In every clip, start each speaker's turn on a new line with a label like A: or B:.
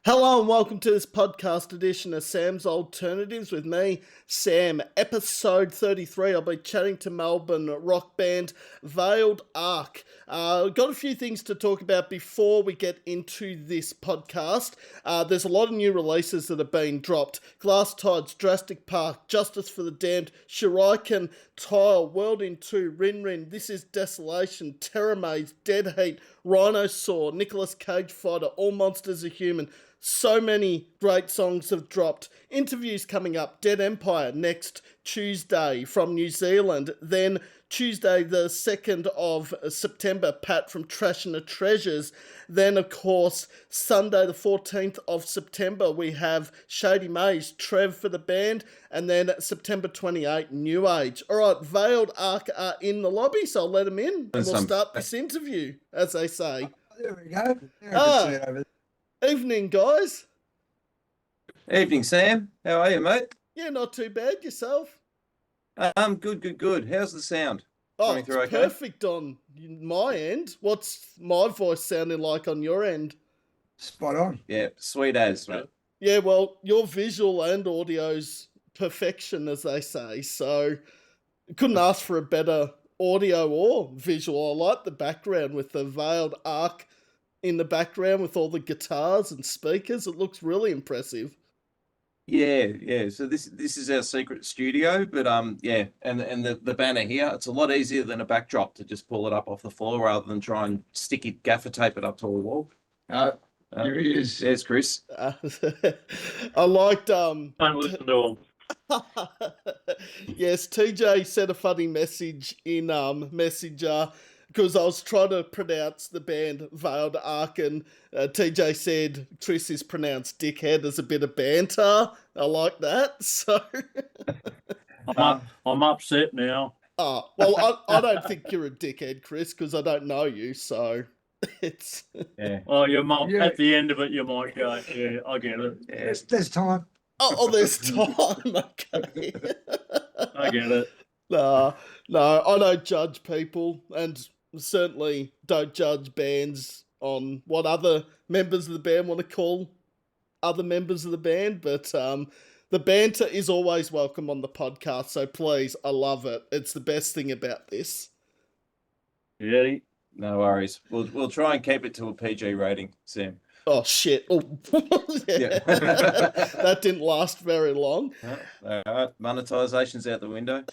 A: Hello and welcome to this podcast edition of Sam's Alternatives with me, Sam. Episode 33, I'll be chatting to Melbourne rock band Veiled Arc. Got a few things to talk about before we get into this podcast. There's a lot of new releases that have been dropped. Glass Tides, Drastic Park, Justice for the Damned, Shuriken, Tile, World in 2, Rin Rin, This Is Desolation, Terror Maze, Dead Heat, Rhinosaur, Nicolas Cage Fighter, All Monsters Are Human. So many great songs have dropped. Interviews coming up. Dead Empire next Tuesday from New Zealand. Then Tuesday the 2nd of September, Pat from Trash and the Treasures. Then, of course, Sunday the 14th of September, we have Shady Maze, Trev for the band. And then September 28th, New Age. All right, Veiled Arc are in the lobby, so I'll let them in. And we'll start this interview, as they say.
B: There we go. There
A: Evening, guys.
C: Evening, Sam. How are you, mate?
A: Yeah, not too bad. Yourself?
C: Good. How's the sound?
A: Oh, it's perfect on my end. What's my voice sounding like on your end?
B: Spot on.
C: Yeah, sweet as, mate.
A: Yeah, well, your visual and audio's perfection, as they say. So, couldn't ask for a better audio or visual. I like the background with the Veiled Arc in the background with all the guitars and speakers. It looks really impressive.
C: Yeah. So this is our secret studio, but yeah, and the banner here, it's a lot easier than a backdrop to just pull it up off the floor rather than try and stick it, gaffer tape it up to a wall.
B: Here he is.
C: There's Chris.
A: I liked
D: Don't listen to him.
A: Yes, TJ sent a funny message in Messenger because I was trying to pronounce the band Veiled Arc, and TJ said Chris is pronounced dickhead as a bit of banter. I like that. So
D: I'm upset now.
A: Well, I don't think you're a dickhead, Chris, because I don't know you. So it's
C: Yeah.
D: Oh, you might
B: Yeah.
D: at the end of it. You might go, yeah, I get it.
C: Yeah.
B: There's time.
A: there's time. Okay.
D: I get it.
A: No, I don't judge people, and certainly don't judge bands on what other members of the band want to call other members of the band, but the banter is always welcome on the podcast, so please, I love it. It's the best thing about this.
D: Yeah.
C: No worries. We'll try and keep it to a PG rating, Sam.
A: Oh, shit. Oh.
C: Yeah.
A: That didn't last very long.
C: All right, monetization's out the window.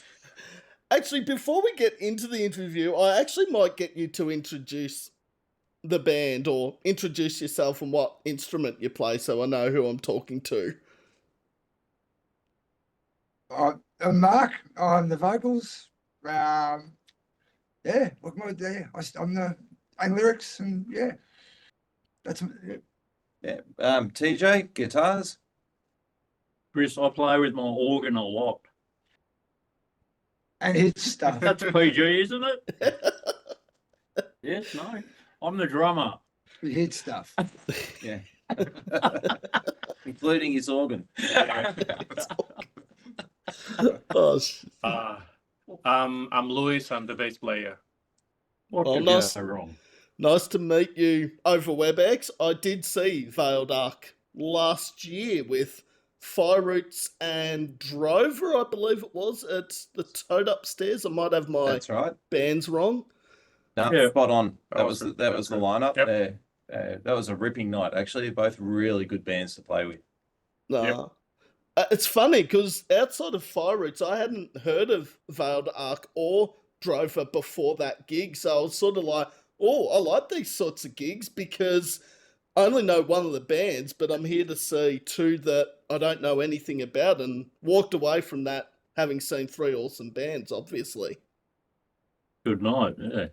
A: Actually, before we get into the interview, I actually might get you to introduce the band or introduce yourself and what instrument you play so I know who I'm talking to.
B: I'm Mark. I'm the vocals. Yeah, what can I do? I'm the lyrics, and yeah, that's
C: Yeah. TJ, guitars.
D: Chris, I play with my organ a lot.
B: and his stuff.
D: That's PG, isn't it? Yes, no. I'm the drummer.
B: His stuff.
C: Yeah. Including his organ.
A: Oh,
E: I'm Louis. I'm the bass player.
D: What
A: Well,
D: could
A: nice.
D: go wrong?
A: nice to meet you over WebEx. I did see Veiled Arc last year with Fire Roots and Drover, I believe it was, at the Toad upstairs. I might have my
C: That's right.
A: bands wrong.
C: No,
D: Yeah.
C: spot on. That was
E: Awesome.
C: the lineup.
E: Yep.
C: That was a ripping night. Actually, both really good bands to play with.
A: No. It's funny because outside of Fire Roots, I hadn't heard of Veiled Arc or Drover before that gig. So I was sort of like, oh, I like these sorts of gigs because I only know one of the bands, but I'm here to see two that I don't know anything about, and walked away from that having seen three awesome bands, obviously.
D: Good night. Yeah.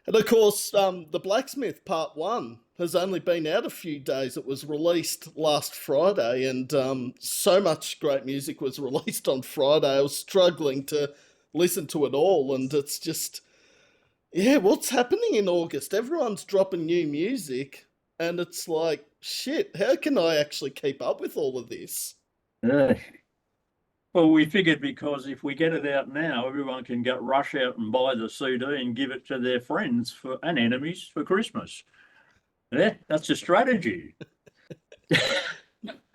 A: And of course, The Blacksmith Part 1 has only been out a few days. It was released last Friday, and so much great music was released on Friday. I was struggling to listen to it all, and it's just, yeah, what's happening in August? Everyone's dropping new music, and it's like, shit, how can I actually keep up with all of this?
D: Yeah. Well, we figured because if we get it out now, everyone can rush out and buy the CD and give it to their friends and enemies for Christmas. Yeah, that's a strategy.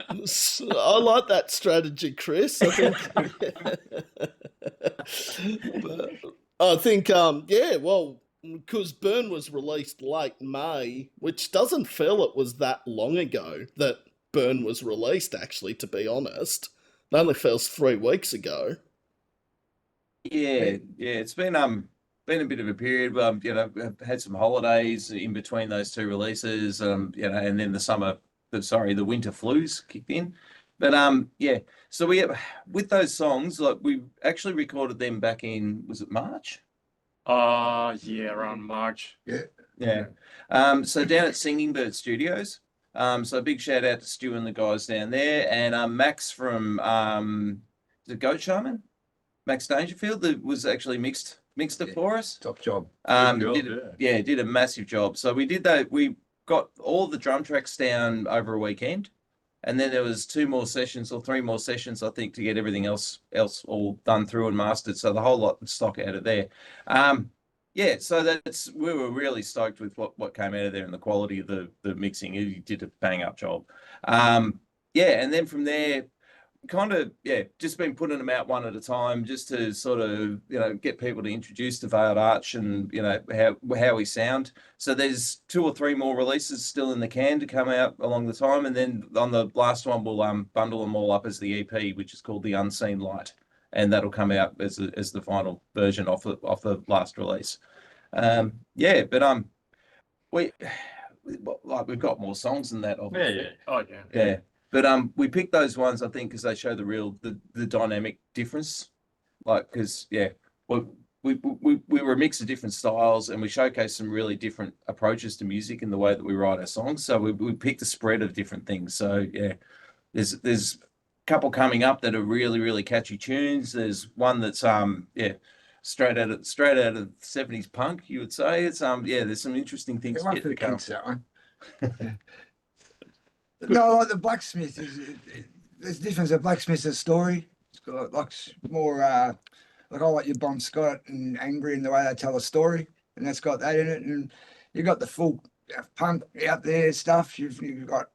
A: I like that strategy, Chris. I think, but I think, yeah, well, because Burn was released late May, which doesn't feel it was that long ago that Burn was released. Actually, to be honest, it only feels 3 weeks ago.
C: Yeah, yeah, it's been a bit of a period. I've had some holidays in between those two releases. And then the winter flus kicked in. But yeah. So we have with those songs, like we actually recorded them back in, was it March?
E: Yeah, around March.
B: Yeah.
C: Yeah. So down at Singing Bird Studios. So a big shout out to Stu and the guys down there, and Max from the Goat Shaman. Max Dangerfield that was actually mixed it for us.
B: Top job.
C: Did a massive job. So we did that. We got all the drum tracks down over a weekend, and then there was 2 more sessions or 3 more sessions, I think, to get everything else all done through and mastered. So the whole lot of stock out of there. Yeah, so we were really stoked with what came out of there and the quality of the mixing. He did a bang up job. Yeah, and then from there, kind of, yeah, just been putting them out one at a time just to sort of, get people to introduce to Veiled Arch and, how we sound. So there's 2 or 3 more releases still in the can to come out along the time. And then on the last one, we'll bundle them all up as the EP, which is called The Unseen Light. And that'll come out as the final version off the last release. Yeah, but we've got more songs than that, obviously.
D: Yeah. Oh, yeah.
C: Yeah. But we picked those ones, I think, because they show the dynamic difference. Like, because we were a mix of different styles, and we showcased some really different approaches to music in the way that we write our songs. So we picked a spread of different things. So yeah, there's a couple coming up that are really, really catchy tunes. There's one that's straight out of the 70s punk, you would say. It's there's some interesting things
B: One
C: yet
B: for
C: to
B: the
C: come.
B: kids, that one. No, like the blacksmith there's a difference. The blacksmith's a story. It's got like more like I like your Bon Scott and Angry in the way they tell a story, and that's got that in it. And you got the full punk out there stuff. You've got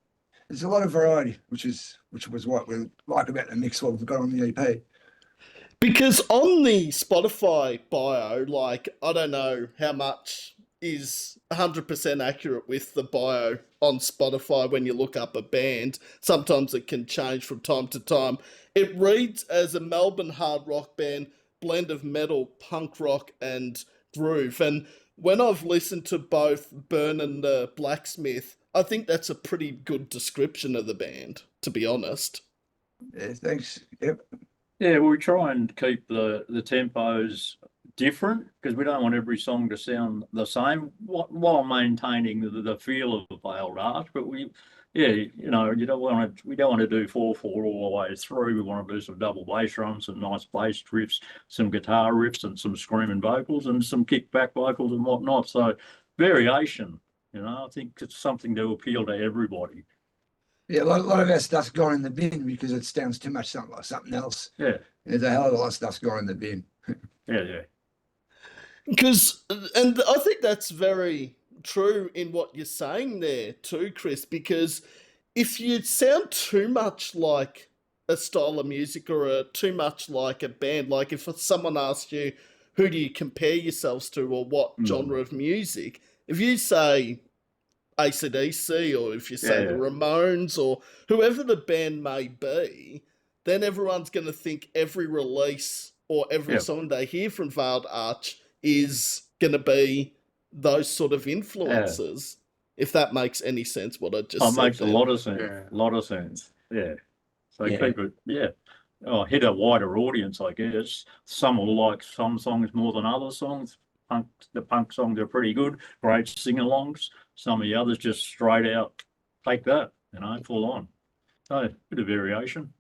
B: there's a lot of variety, which was what we like about the mix. What we've got on the EP.
A: Because on the Spotify bio, like, I don't know how much is 100% accurate with the bio on Spotify when you look up a band. Sometimes it can change from time to time. It reads as a Melbourne hard rock band, blend of metal, punk rock, and groove. And when I've listened to both Burn and The Blacksmith, I think that's a pretty good description of the band, to be honest.
B: Yeah, thanks. Yep.
D: Yeah, we try and keep the tempos different because we don't want every song to sound the same while maintaining the feel of Veiled Arch. But we don't want to do 4/4 all the way through. We want to do some double bass drums, some nice bass riffs, some guitar riffs, and some screaming vocals and some kickback vocals and whatnot. So variation, I think it's something to appeal to everybody.
B: Yeah, a lot of our stuff's gone in the bin because it sounds too much like something else.
D: Yeah.
B: There's a hell of a lot of stuff's gone in the bin.
D: Yeah.
A: And I think that's very true in what you're saying there too, Chris, because if you sound too much like a style of music or too much like a band, like if someone asked you, who do you compare yourselves to or what genre of music, if you say AC/DC or if you say the Ramones or whoever the band may be, then everyone's going to think every release or every song they hear from Veiled Arch is going to be those sort of influences. If that makes any sense, what I just said.
D: It makes
A: there.
D: a lot of sense.
E: Yeah.
D: A lot of sense. Yeah. So keep it, hit a wider audience, I guess. Some will like some songs more than other songs. The punk songs are pretty good, great sing-alongs. Some of the others just straight out take that, full on. So a bit of variation.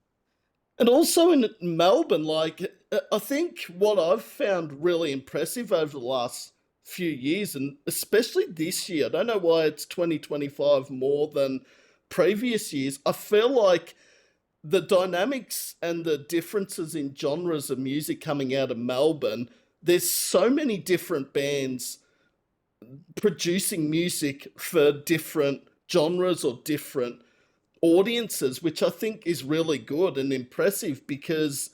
A: And also in Melbourne, like, I think what I've found really impressive over the last few years, and especially this year, I don't know why it's 2025 more than previous years, I feel like the dynamics and the differences in genres of music coming out of Melbourne, there's so many different bands producing music for different genres or different audiences, which I think is really good and impressive because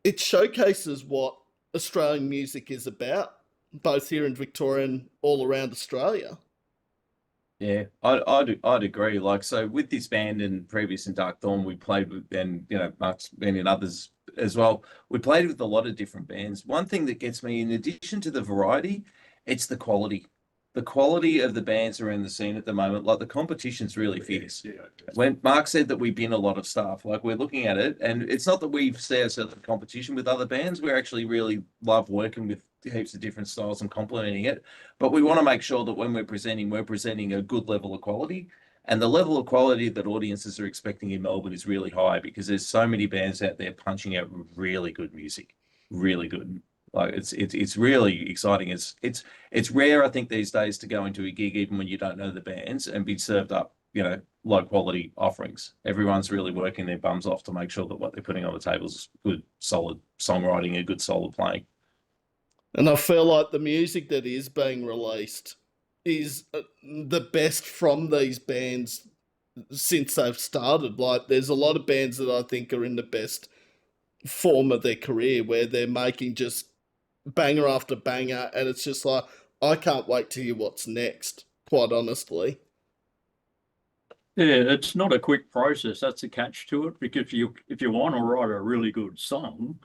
A: it showcases what Australian music is about, both here in Victoria and all around Australia.
C: Yeah, I'd agree. Like, so with this band and previous in Dark Dawn, we played with, and Mark's band and others as well. We played with a lot of different bands. One thing that gets me, in addition to the variety, it's the quality. The quality of the bands around the scene at the moment, like the competition's really fierce. When Mark said that we bin a lot of stuff, like we're looking at it, and it's not that we see ourselves in competition with other bands. We actually really love working with heaps of different styles and complementing it. But we want to make sure that when we're presenting a good level of quality. And the level of quality that audiences are expecting in Melbourne is really high because there's so many bands out there punching out really good music, really good. Like it's really exciting. It's rare, I think, these days to go into a gig even when you don't know the bands and be served up, low quality offerings. Everyone's really working their bums off to make sure that what they're putting on the table is good, solid songwriting and good, solid playing.
A: And I feel like the music that is being released is the best from these bands since they've started. Like, there's a lot of bands that I think are in the best form of their career where they're making just banger after banger, and it's just like, I can't wait to hear what's next, quite honestly.
D: Yeah, it's not a quick process. That's a catch to it, because if you want to write a really good song,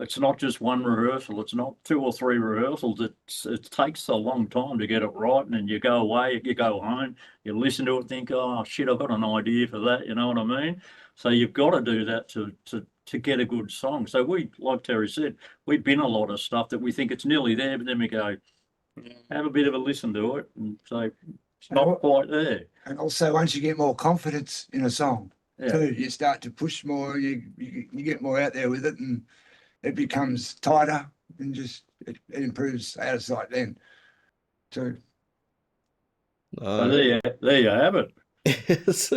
D: it's not just one rehearsal. It's not 2 or 3 rehearsals. It takes a long time to get it right. And then you go away, you go home, you listen to it, think, oh shit, I've got an idea for that. You know what I mean? So you've got to do that to get a good song. So we, like Terry said, we've been a lot of stuff that we think it's nearly there, but then we go, have a bit of a listen to it and say, it's not quite there.
B: And also, once you get more confidence in a song, too, you start to push more. You get more out there with it, and it becomes tighter, and just it improves out of sight then, too.
D: So there you have it.
A: Yes.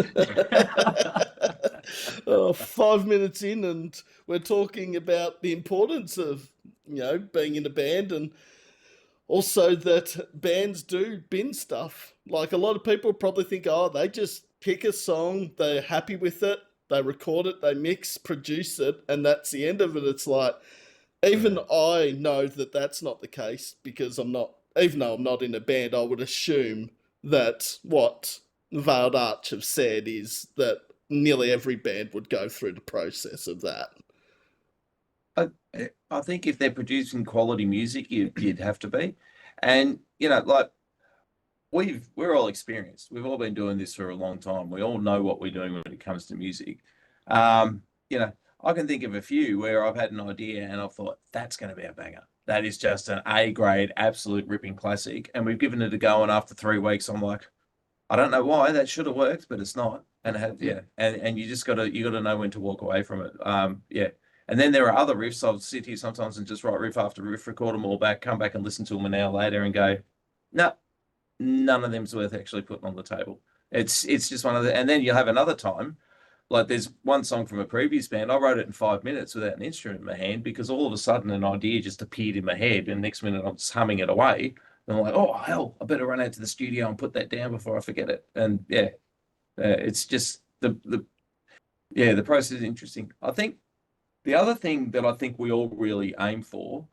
A: 5 minutes in, and we're talking about the importance of being in a band, and also that bands do bin stuff. Like, a lot of people probably think, oh, they just pick a song, they're happy with it, they record it, they mix, produce it, and that's the end of it. It's like, even I know that that's not the case, because I'm not, even though I'm not in a band, I would assume that what Veiled Arch have said is that nearly every band would go through the process of that.
C: I think if they're producing quality music, you'd have to be. And, like, we're all experienced. We've all been doing this for a long time. We all know what we're doing when it comes to music. I can think of a few where I've had an idea and I've thought, that's going to be a banger. That is just an A-grade, absolute ripping classic. And we've given it a go, and after 3 weeks, I'm like, I don't know why, that should have worked, but it's not. And and you just gotta know when to walk away from it. And then there are other riffs. I'll sit here sometimes and just write riff after riff, record them all back, come back and listen to them an hour later and go, no, none of them's worth actually putting on the table. It's just one of the, and then you'll have another time, like there's one song from a previous band, I wrote it in 5 minutes without an instrument in my hand, because all of a sudden an idea just appeared in my head, and next minute I'm just humming it away. And I'm like, oh, hell, I better run out to the studio and put that down before I forget it. And it's just the process is interesting. I think the other thing that I think we all really aim for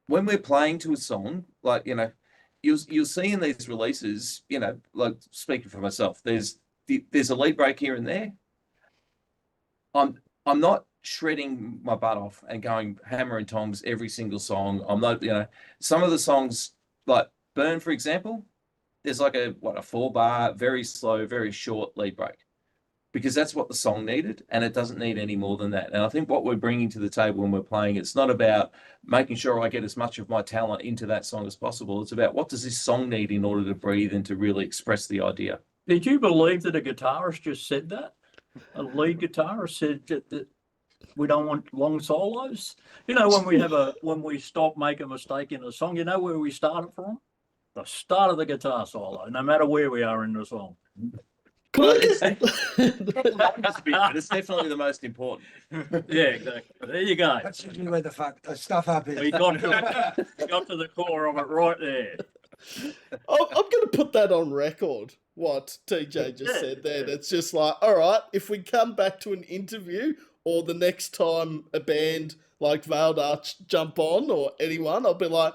C: when we're playing to a song, like, you'll see in these releases, like, speaking for myself, there's a lead break here and there. I'm not shredding my butt off and going hammer and tongs every single song. I'm not, some of the songs, like Burn, for example, there's like a 4-bar, very slow, very short lead break, because that's what the song needed, and it doesn't need any more than that. And I think what we're bringing to the table when we're playing, it's not about making sure I get as much of my talent into that song as possible. It's about, what does this song need in order to breathe and to really express the idea.
D: Did you believe that a guitarist just said that? A lead guitarist said that we don't want long solos? When we stop, make a mistake in a song, you know where we start it from? The start of the guitar solo, no matter where we are in the song.
C: Well, it's definitely the most important.
D: Yeah, exactly. There you go.
B: That's usually where the stuff up is.
D: We got to the core of it right there.
A: I'm going to put that on record, what TJ just said there. It's just like, all right, if we come back to an interview or the next time a band like Veiled Arch jump on or anyone, I'll be like,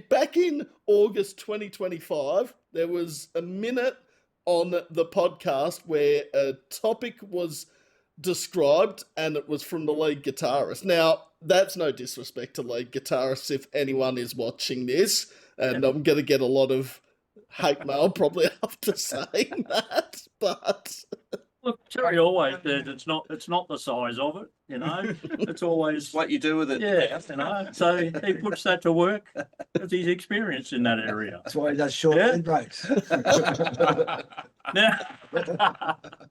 A: back in August 2025, there was a minute on the podcast where a topic was described and it was from the lead guitarist. Now, that's no disrespect to lead guitarists if anyone is watching this, and I'm going to get a lot of hate mail probably after saying that, but...
D: Look, Terry always says it's not the size of it, you know. It's always
C: What you do with it.
D: yeah, you know. So he puts that to work because he's experienced in that area.
B: That's why he does short
D: Yeah.
B: lead breaks.
D: Now,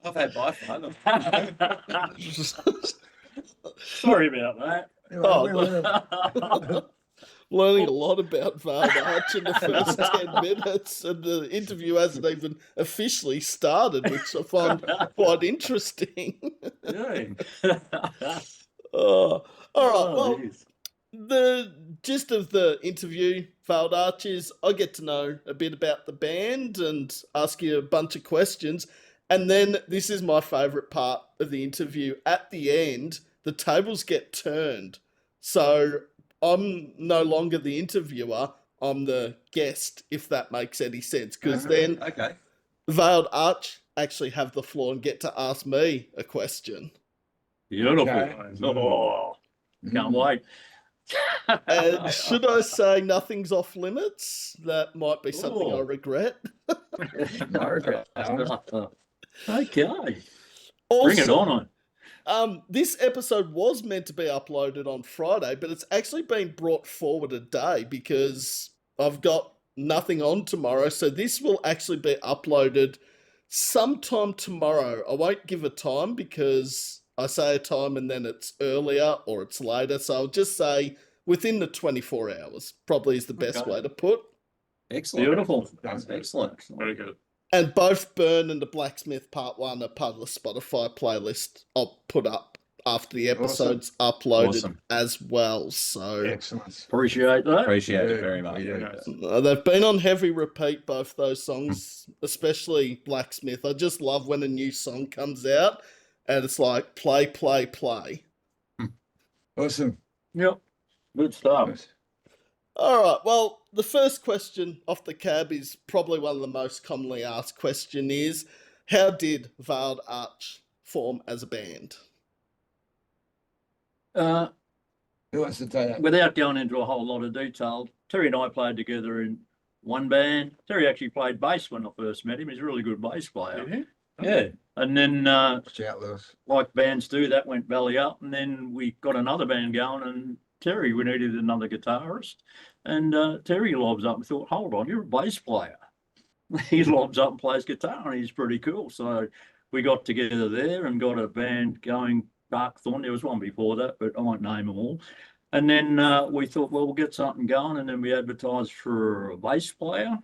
C: I've had my fun.
D: sorry about that.
A: Oh, learning a lot about Veiled Arch in the first 10 minutes, and the interview hasn't even officially started, which I find quite interesting.
D: Yeah.
A: Oh, all right,
D: Oh,
A: well,
D: geez.
A: the gist of the interview, Veiled Arch, is I get to know a bit about the band and ask you a bunch of questions. And then this is my favourite part of the interview. At the end, the tables get turned. So I'm no longer the interviewer, I'm the guest, if that makes any sense. Because then
C: Okay.
A: Veiled Arch actually have the floor and get to ask me a question.
D: Beautiful.
B: Okay.
D: Oh, can't wait.
A: And should I say nothing's off limits? That might be something I
D: Oh.
A: regret.
B: No regret.
D: Okay.
A: Also,
D: Bring it on.
A: this episode was meant to be uploaded on Friday, but it's actually been brought forward a day because I've got nothing on tomorrow. So this will actually be uploaded sometime tomorrow. I won't give a time because I say a time and then it's earlier or it's later. So I'll just say within the 24 hours, probably is the best
D: Okay.
A: way to put.
C: Excellent.
D: Beautiful.
C: That's excellent.
E: Very good.
A: And both Burn and The Blacksmith Part 1 are part of the Spotify playlist I'll put up after the episode's uploaded
C: Awesome.
A: as well. So
B: Excellent.
D: Appreciate that.
C: Appreciate it
B: Yeah,
C: very much.
B: yeah.
A: they've been on heavy repeat, both those songs, especially Blacksmith. I just love when a new song comes out and it's like play, play, play.
B: Awesome.
D: Yep. Good stuff.
A: All right, well, the first question off the cab is probably one of the most commonly asked question is, how did Veiled Arch form as a band?
B: Who wants to take that?
D: Without going into a whole lot of detail, Terry and I played together in one band. Terry actually played bass when I first met him. He's a really good bass player. Yeah. And then,
B: Watch out, Lewis.
D: like bands do, that went belly up. And then we got another band going, and Terry, we needed another guitarist. And Terry lobs up and thought, hold on, you're a bass player. He lobs up and plays guitar, and he's pretty cool. So we got together there and got a band going, Dark Thorn. There was one before that, but I won't name them all. And then we thought, well, we'll get something going. And then we advertised for a bass player.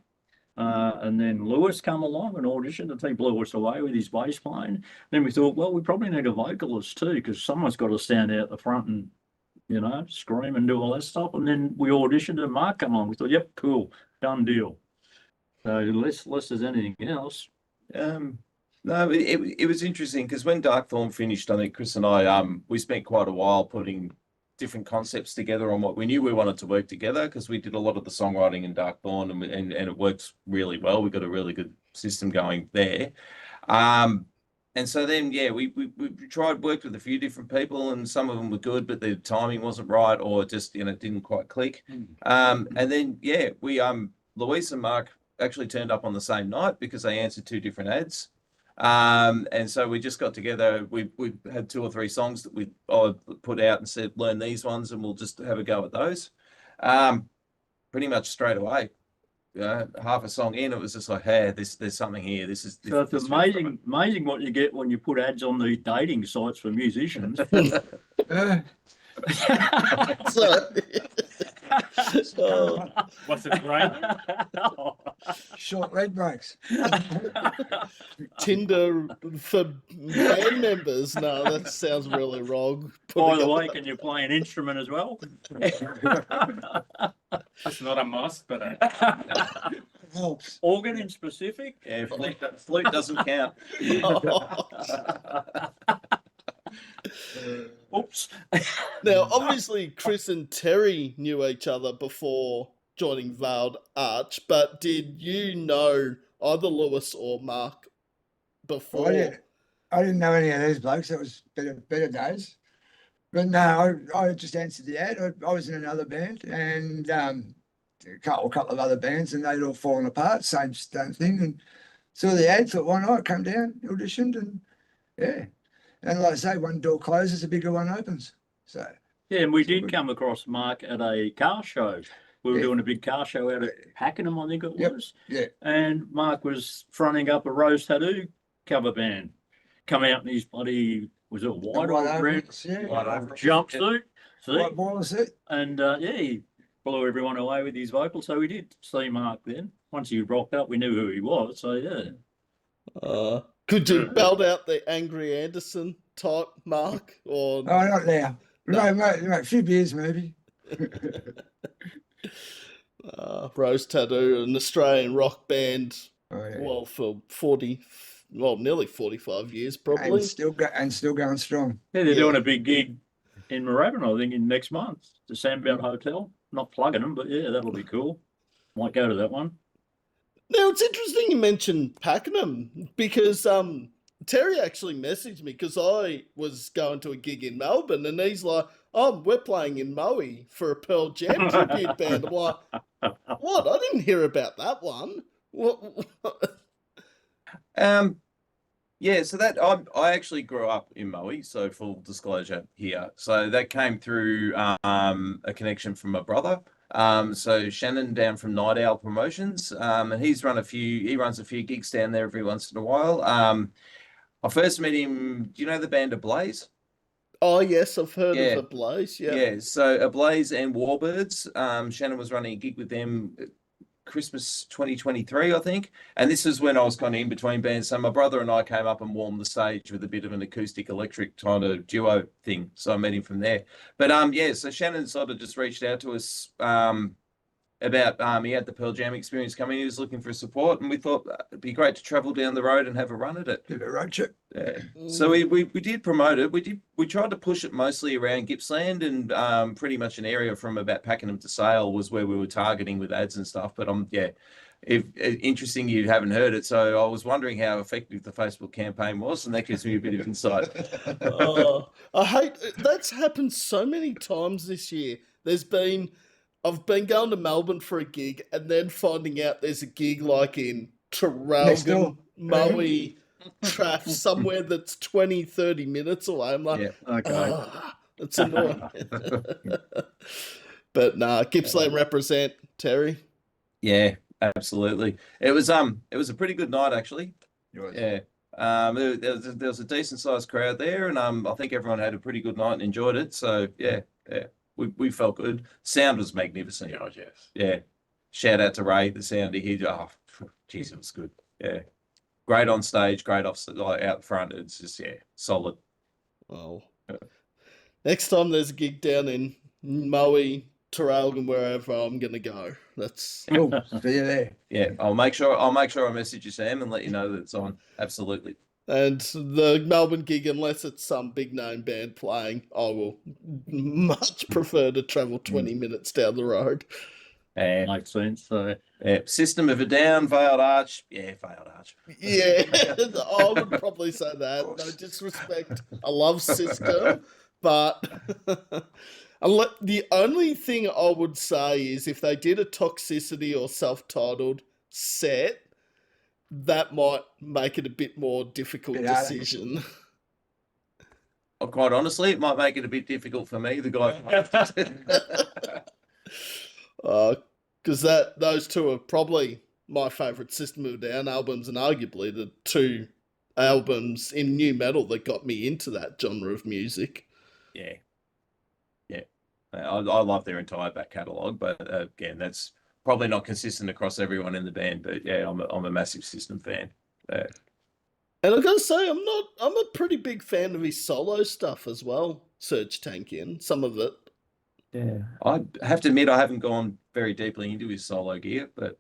D: And then Lewis come along and auditioned, and he blew us away with his bass playing. Then we thought, well, we probably need a vocalist too, because someone's got to stand out the front and, you know, scream and do all that stuff. And then we auditioned and Mark come on. We thought, yep, cool, done deal. So less as anything else.
C: No, it was interesting because when Darkthorn finished, I think Chris and I we spent quite a while putting different concepts together on what we knew we wanted to work together, because we did a lot of the songwriting in Darkthorn and it works really well. We got a really good system going there. And so then, yeah, we worked with a few different people, and some of them were good, but the timing wasn't right, or just, you know, didn't quite click. And then, yeah, we Luis and Mark actually turned up on the same night because they answered two different ads. And so we just got together. We had 2 or 3 songs that we put out and said, learn these ones, and we'll just have a go at those. Pretty much straight away. Half a song in, it was just like, hey, there's something here.
D: So it's amazing what you get when you put ads on the dating sites for musicians.
B: Uh,
A: So, Oh,
E: What's it, right?
B: Short leg breaks.
A: Tinder for band members? No, that sounds really wrong.
D: By the
A: Putting
D: way,
A: up-
D: can you play an instrument as well?
E: It's not a must, but
B: Helps.
D: Organ in specific?
C: Yeah, flute doesn't count.
D: Oops.
A: Now, obviously, Chris and Terry knew each other before joining Veiled Arch, but did you know either Lewis or Mark before?
B: I didn't know any of these blokes. It was better days. But no, I just answered the ad. I was in another band and a couple of other bands, and they'd all fallen apart. Same thing. And saw the ad, thought, why not? Come down, auditioned, and yeah. And like I say, one door closes, a bigger one opens. So
D: Yeah, and we did come across Mark at a car show. We were
B: Yeah.
D: doing a big car show out at Pakenham, I think it
B: Yep.
D: was.
B: yeah,
D: And Mark was fronting up a Rose Tattoo cover band. Come out in his bloody, was it white or red
B: overalls, yeah,
C: White overalls.
D: jumpsuit? See?
B: white boiler suit.
D: And yeah, he blew everyone away with his vocals. So we did see Mark then. Once he rocked up, we knew who he was. So yeah.
A: Could you belt out the Angry Anderson type, Mark? Or
B: Oh, not now. No, mate, a few beers maybe.
A: Rose Tattoo, an Australian rock band,
B: Oh, yeah.
A: well, for nearly 45 years, probably.
B: And still going strong.
D: Yeah, they're
A: Yeah.
D: doing a big gig in Moorabbin, I think, in next month. The Sandbound Hotel. Not plugging them, but yeah, that'll be cool. Might go to that one.
A: Now, it's interesting you mentioned Pakenham because Terry actually messaged me because I was going to a gig in Melbourne and he's like, oh, we're playing in Moe for a Pearl Jam tribute band. I'm like, what? I didn't hear about that one. What?
C: Yeah, so that I actually grew up in Moe, so full disclosure here. So that came through a connection from my brother. So Shannon down from Night Owl Promotions, and he runs a few gigs down there every once in a while. I first met him. Do you know the band Ablaze?
A: Oh, yes, I've heard
C: Yeah.
A: of Ablaze. Yeah.
C: Yeah, so Ablaze and Warbirds. Shannon was running a gig with them Christmas 2023, I think. And this is when I was kind of in between bands. So my brother and I came up and warmed the stage with a bit of an acoustic electric kind of duo thing. So I met him from there. But yeah, so Shannon sort of just reached out to us about he had the Pearl Jam experience coming. He was looking for support, and we thought it'd be great to travel down the road and have a run at it.
B: Bit of a road trip.
C: Yeah. So we did promote it. We tried to push it mostly around Gippsland and pretty much an area from about Pakenham to Sale was where we were targeting with ads and stuff. But yeah, interesting you haven't heard it. So I was wondering how effective the Facebook campaign was, and that gives me a bit of insight.
A: I hate that's happened so many times this year. I've been going to Melbourne for a gig and then finding out there's a gig like in
B: Next
A: Traralgon,
B: door.
A: Moe, Traff, somewhere that's 20, 30 minutes away. I'm like,
C: Yeah.
D: Okay.
A: it's annoying. But nah, Gippsland represent, Terry.
C: Yeah, absolutely. It was a pretty good night actually.
B: Yours.
C: Yeah. There was a decent sized crowd there, and I think everyone had a pretty good night and enjoyed it. So yeah. We felt good. Sound was magnificent.
E: Oh, yes.
C: Yeah. Shout out to Ray, the sound he geez, it was good. Yeah. Great on stage, great off like out front. It's just solid.
A: Well, next time there's a gig down in Moe, Traralgon, wherever, I'm gonna go. That's
B: Cool. See you there.
C: Yeah. I'll make sure I message you, Sam, and let you know that it's on. Absolutely.
A: and the Melbourne gig, unless it's some big name band playing, I will much prefer to travel 20 minutes down the road.
D: Makes sense. So
C: System of a Down, Veiled Arch. Yeah, Veiled Arch.
A: Yeah, I would probably say that. No disrespect. I love System, but the only thing I would say is if they did a Toxicity or self-titled set, that might make it a bit more difficult decision.
C: Quite honestly, it might make it a bit difficult for me, the guy.
A: Because those two are probably my favourite System of a Down albums, and arguably the two albums in new metal that got me into that genre of music.
C: Yeah. I love their entire back catalogue, but again, that's probably not consistent across everyone in the band. But yeah, I'm a massive System fan.
A: And I've got to say, I'm a pretty big fan of his solo stuff as well. Serge Tankian, some of it.
C: Yeah, I have to admit I haven't gone very deeply into his solo gear, but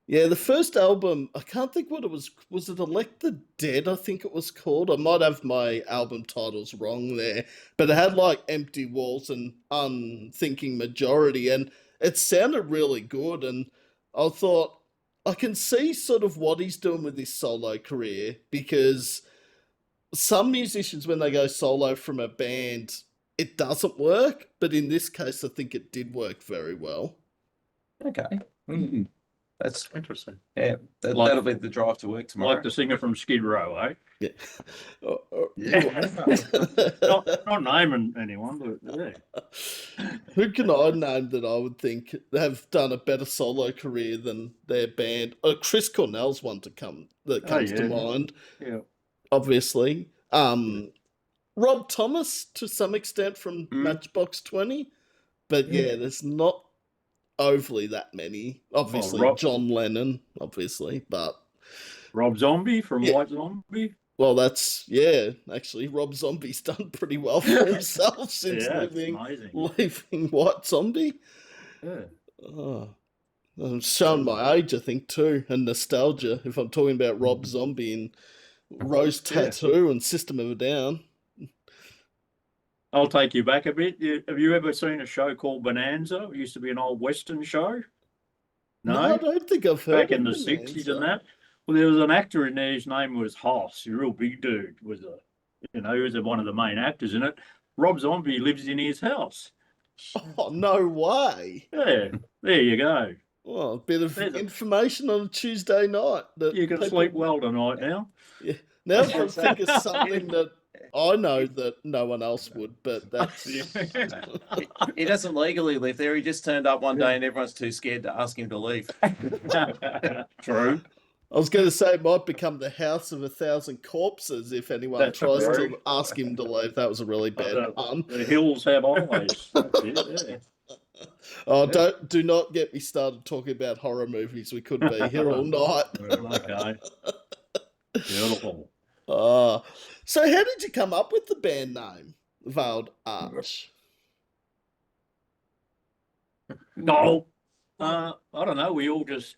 A: Yeah, the first album, I can't think what it was. Was it Elect the Dead, I think it was called? I might have my album titles wrong there. But it had like Empty Walls and Unthinking Majority, and it sounded really good. And I thought, I can see sort of what he's doing with his solo career, because some musicians, when they go solo from a band, it doesn't work. But in this case, I think it did work very well.
C: okay. Mm. That's
E: Interesting.
C: yeah.
D: Like-
C: That'll be the drive to work tomorrow.
D: Like the singer from Skid Row, eh?
A: Yeah.
B: Yeah.
D: Not naming anyone, but yeah.
A: Who can I name that I would think have done a better solo career than their band? Chris Cornell's one that comes to
D: yeah.
A: mind,
D: Yeah.
A: obviously. Rob Thomas to some extent from Matchbox 20, but yeah, there's not overly that many. Obviously,
D: Rob-
A: John Lennon, obviously, but
D: Rob Zombie from
A: Yeah.
D: White Zombie.
A: well, actually, Rob Zombie's done pretty well for himself since
D: Yeah, it's
A: leaving
D: amazing.
A: White Zombie.
D: Yeah.
A: Oh, I'm showing my age, I think, too, and nostalgia. If I'm talking about Rob Zombie and Rose Tattoo and System of a Down.
D: I'll take you back a bit. Have you ever seen a show called Bonanza? It used to be an old Western show.
A: No, I don't think I've heard
D: Back in
A: of
D: the
A: Bonanza.
D: 60s and that. Well, there was an actor in there. His name was Hoss. A real big dude. He was one of the main actors in it. Rob Zombie lives in his house.
A: Oh, no way.
D: Yeah, there you go.
A: Well, a bit of
D: There's a-
A: information on a Tuesday night. That
D: You can
A: people-
D: sleep well tonight now.
A: Now I can think of something that I know that no one else would, but that's...
C: He doesn't legally live there. He just turned up one day and everyone's too scared to ask him to leave.
D: True.
A: I was going to say it might become the House of 1,000 Corpses if anyone
D: That's
A: tries
D: true.
A: to ask him to leave. That was a really bad pun.
D: The hills have eyes. That's it, yeah.
A: Oh, do not get me started talking about horror movies. We could be here all night.
D: Okay. Beautiful.
A: So how did you come up with the band name, Veiled Arch?
D: No. I don't know. We all just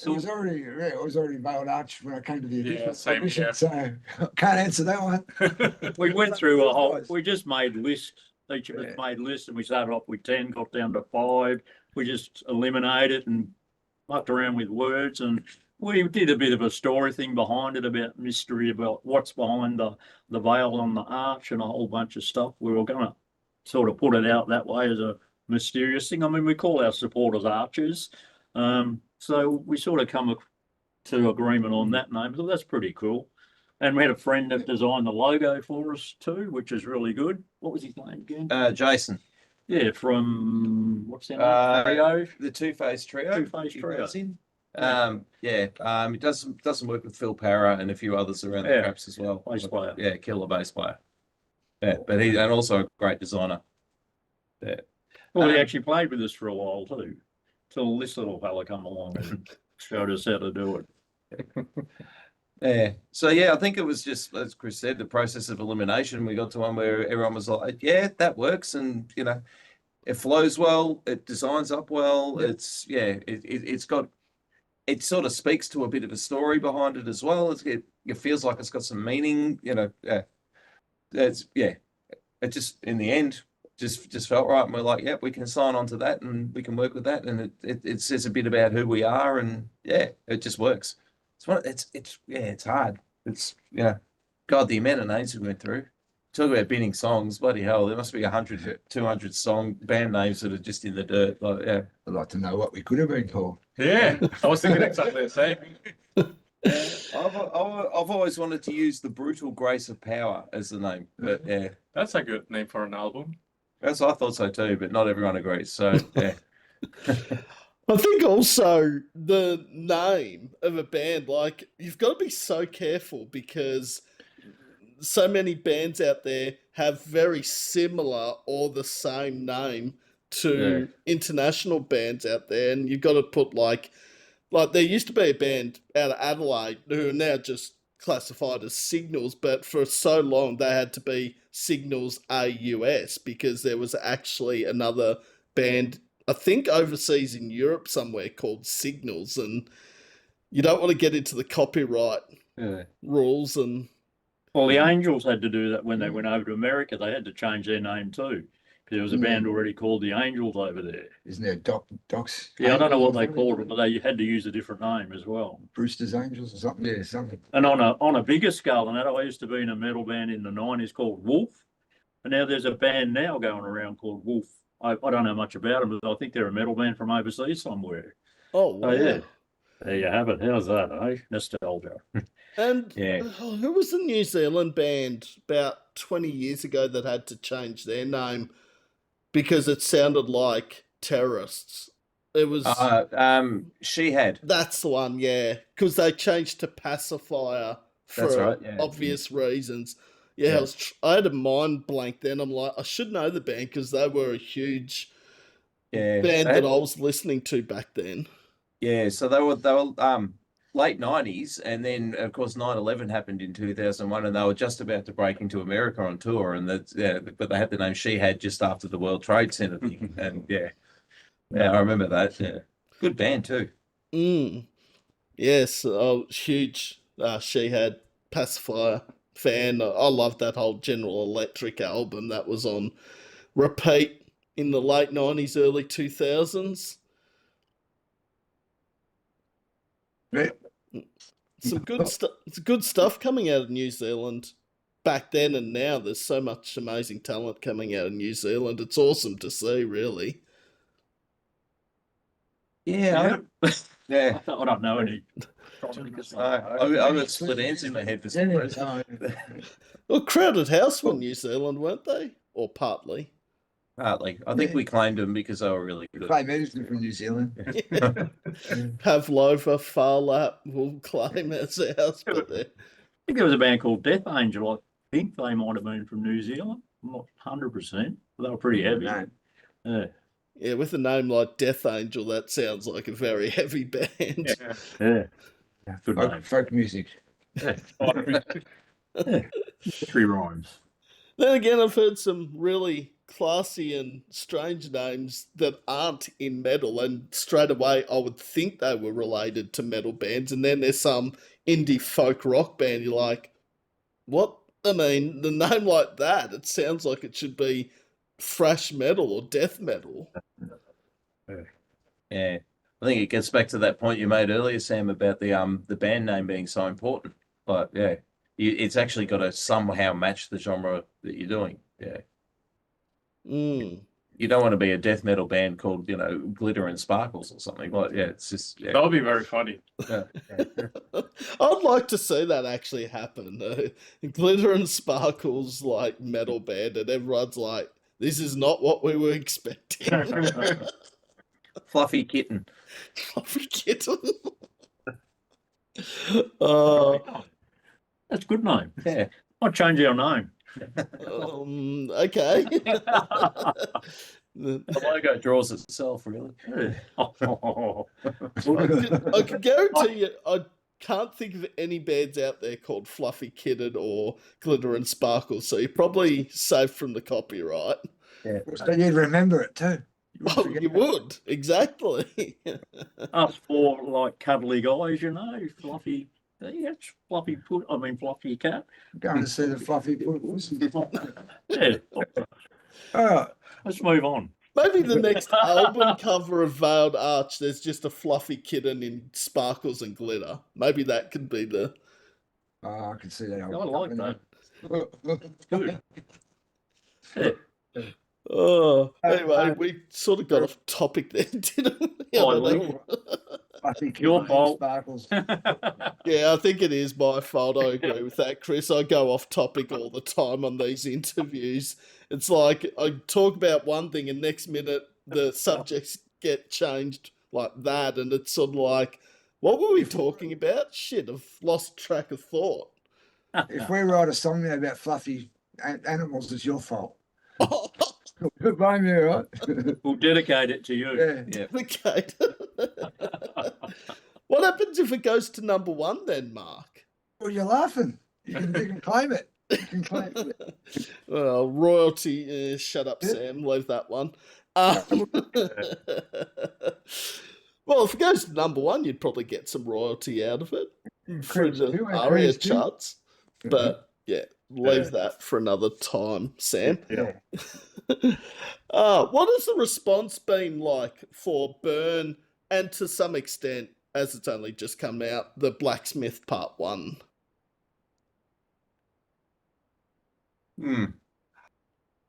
B: It was already Veiled Arch when I came to the
E: Yeah, same
B: audition,
E: here.
B: so I can't answer that one.
D: we went through a whole.
B: Guys.
D: We just made lists. Each of us made lists, and we started off with 10, got down to 5. We just eliminated and mucked around with words, and we did a bit of a story thing behind it about mystery about what's behind the veil on the arch and a whole bunch of stuff. We were going to sort of put it out that way as a mysterious thing. I mean, we call our supporters archers, so we sort of come to agreement on that name. So that's pretty cool. And we had a friend that designed the logo for us too, which is really good. What was his name again?
C: Jason,
D: Yeah, from what's their name? Trio?
C: the Two-Face Trio.
D: Two-Face
C: he
D: Trio.
C: runs in. It doesn't work with Phil Parra and a few others around the
D: Yeah.
C: traps as well.
D: Bass player.
C: Yeah, killer bass player. Yeah, but he's and also a great designer. Yeah.
D: Well, he actually played with us for a while too, till this little fella come along and showed us how to do it.
C: Yeah. So yeah, I think it was just, as Chris said, the process of elimination. We got to one where everyone was like, yeah, that works. And it flows well, it designs up well. It's it sort of speaks to a bit of a story behind it as well. It feels like it's got some meaning, it just in the end just felt right. And we're like, yeah, we can sign on to that and we can work with that. And it says a bit about who we are, and yeah, it just works. It's hard. It's God, the amount of names we went through. Talk about binning songs, bloody hell, there must be 100, 200 song band names that are just in the dirt. Like, yeah.
B: I'd like to know what we could have been called.
E: Yeah, I was thinking exactly the same.
C: I've always wanted to use The Brutal Grace of Power as the name, but yeah,
E: That's a good name for an album.
C: I thought so too, but not everyone agrees. So yeah.
A: I think also the name of a band, like, you've got to be so careful because so many bands out there have very similar or the same name to international bands out there, and you've got to put like there used to be a band out of Adelaide who are now just classified as Signals, but for so long they had to be Signals AUS because there was actually another band, I think overseas in Europe somewhere, called Signals, and you don't want to get into the copyright rules. And
D: well, the Angels had to do that when they went over to America. They had to change their name too, because there was a band already called the Angels over there.
B: Isn't there Doc's?
D: Yeah, I don't know what they called it, but they had to use a different name as well.
B: Brewster's Angels or something. Yeah, something.
D: And on a bigger scale than that, I used to be in a metal band in the 90s called Wolf, and now there's a band now going around called Wolf. I don't know much about them, but I think they're a metal band from overseas somewhere.
A: oh wow.
D: Oh yeah, there you have it. How's that, eh? Nostalgia.
A: And
C: Yeah.
A: who was the New Zealand band about 20 years ago that had to change their name because it sounded like terrorists? It was
C: She Had.
A: that's the one, yeah, because they changed to Pacifier for
C: That's right, yeah.
A: obvious reasons. Yeah,
C: Yeah.
A: I had a mind blank then. I'm like, I should know the band because they were a huge
C: Yeah.
A: band
C: They
A: that
C: had-
A: I was listening to back then.
C: Yeah, so they were late 90s, and then of course 9/11 happened in 2001, and they were just about to break into America on tour, and but they had the name She Had just after the World Trade Center thing, and yeah, I remember that. Yeah, good band too.
A: Yes, huge. She Had Pacifier fan. I loved that whole General Electric album that was on repeat in the late 90s, early 2000s.
B: Yeah.
A: Some good stuff. It's good stuff coming out of New Zealand back then and now. There's so much amazing talent coming out of New Zealand. It's awesome to see, really.
C: Yeah, yeah.
D: I don't know any.
C: I've got split ends in my head for some reason.
A: Well, Crowded House were New Zealand, weren't they? Or partly.
C: Partly, I think we claimed them because they were really good.
B: Clay Medicine from New Zealand.
A: Pavlova, Farlap will claim as ours, but
D: I think there was a band called Death Angel. I think they might have been from New Zealand. I'm not 100%. But they were pretty heavy.
B: No.
D: Yeah.
A: yeah, with a name like Death Angel, that sounds like a very heavy band.
D: Yeah. Good name.
B: Folk music.
D: Yeah. Three rhymes.
A: Then again, I've heard some really classy and strange names that aren't in metal, and straight away I would think they were related to metal bands, and then there's some indie folk rock band, you're like, what? I mean, the name like that, it sounds like it should be thrash metal or death metal.
C: Yeah, I think it gets back to that point you made earlier, Sam, about the band name being so important. But yeah, it's actually got to somehow match the genre that you're doing. Yeah. You don't want to be a death metal band called, Glitter and Sparkles or something. Like, yeah, it's just, yeah.
E: That would be very funny.
C: Yeah.
A: I'd like to see that actually happen. Glitter and Sparkles, like, metal band, and everyone's like, this is not what we were expecting.
C: Fluffy Kitten.
A: Fluffy Kitten.
D: That's a good name.
C: Yeah.
D: I'll change our name.
A: Okay.
C: The logo draws itself, really.
A: I can guarantee you, I can't think of any bands out there called Fluffy Kitten or Glitter and Sparkles, so you're probably safe from the copyright.
C: Yeah.
B: So you'd remember it too.
A: Oh, you would, exactly.
D: Us four like cuddly guys, fluffy. Yeah, it's fluffy fluffy cat.
B: Going to see the fluffy poodles.
D: Yeah.
B: Oh,
D: Let's move on.
A: Maybe the next album cover of Veiled Arch, there's just a fluffy kitten in sparkles and glitter. Maybe that could be the...
B: I can see that.
D: I like that.
B: Good.
D: Yeah.
A: Oh, anyway, we sort of got off topic there, didn't we?
D: Oh,
A: I think-
B: I think
D: Your fault.
B: Sparkles.
A: Yeah, I think it is my fault. I agree with that, Chris. I go off topic all the time on these interviews. It's like I talk about one thing and next minute the subjects get changed like that. And it's sort of like, what were we talking about? Shit, I've lost track of thought.
B: If we write a song now about fluffy animals, it's your fault. Blame you, right?
D: We'll dedicate it to you.
B: Yeah.
C: Yeah.
A: Okay. What happens if it goes to number one then, Mark?
B: Well, you're laughing. You can claim it. You can claim it.
A: Well, royalty. Shut up, Sam. Leave that one. Well, if it goes to number one, you'd probably get some royalty out of it through the
B: too, and
A: ARIA
B: credits too.
A: charts. But yeah, leave that for another time, Sam.
B: Yeah.
A: What has the response been like for Burn and to some extent, as it's only just come out, The Blacksmith Part 1?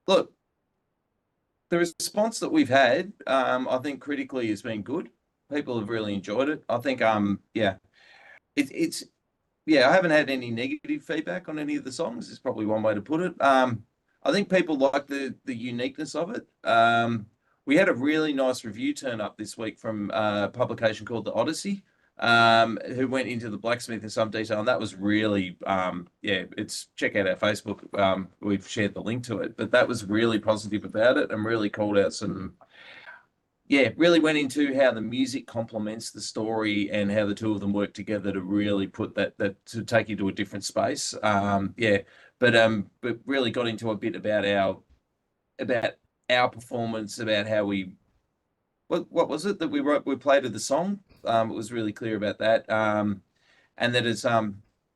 C: Look, the response that we've had, I think critically has been good. People have really enjoyed it. I think, yeah, it's I haven't had any negative feedback on any of the songs. Is probably one way to put it. I think people like the uniqueness of it. We had a really nice review turn up this week from a publication called The Odyssey, who went into The Blacksmith in some detail, and that was really, it's check out our Facebook. We've shared the link to it, but that was really positive about it and really called out some, really went into how the music complements the story and how the two of them work together to really put that to take you to a different space. But really got into a bit about our performance, about how we, what was it that we wrote? We played of the song. It was really clear about that, and that it's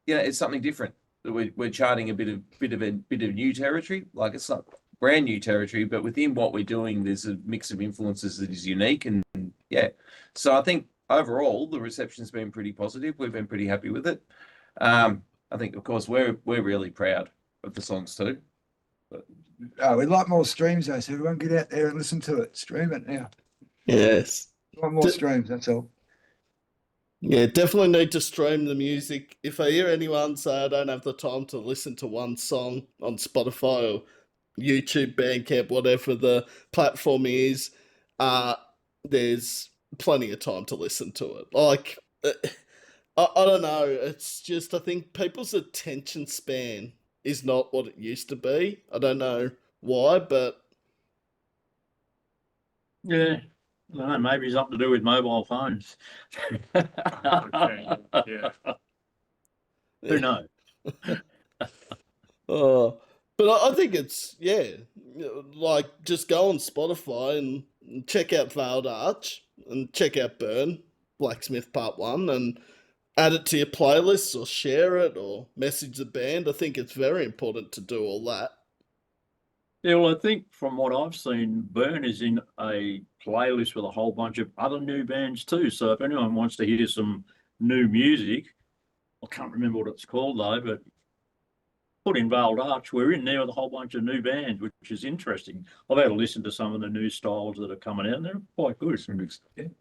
C: it's something different. That we're charting a bit of new territory. Like, it's not brand new territory, but within what we're doing, there's a mix of influences that is unique. And so I think overall the reception's been pretty positive. We've been pretty happy with it. I think, of course, we're really proud of the songs too.
B: We'd like more streams though, so everyone get out there and listen to it. Stream it now.
A: Yes.
B: We want more streams, that's all.
A: Yeah, definitely need to stream the music. If I hear anyone say I don't have the time to listen to one song on Spotify or YouTube, Bandcamp, whatever the platform is, there's plenty of time to listen to it. Like, I don't know. It's just, I think people's attention span is not what it used to be. I don't know why, but
D: Yeah. I don't know, maybe it's something to do with mobile phones.
E: Okay, yeah.
D: Who knows?
A: But I think it's, like, just go on Spotify and check out Veiled Arch and check out Burn, Blacksmith Part 1, and add it to your playlists or share it or message the band. I think it's very important to do all that.
D: Yeah, well, I think from what I've seen, Burn is in a playlist with a whole bunch of other new bands too. So if anyone wants to hear some new music, I can't remember what it's called though, but put in Veiled Arch, we're in there with a whole bunch of new bands, which is interesting. I've had to listen to some of the new styles that are coming out and they're quite good.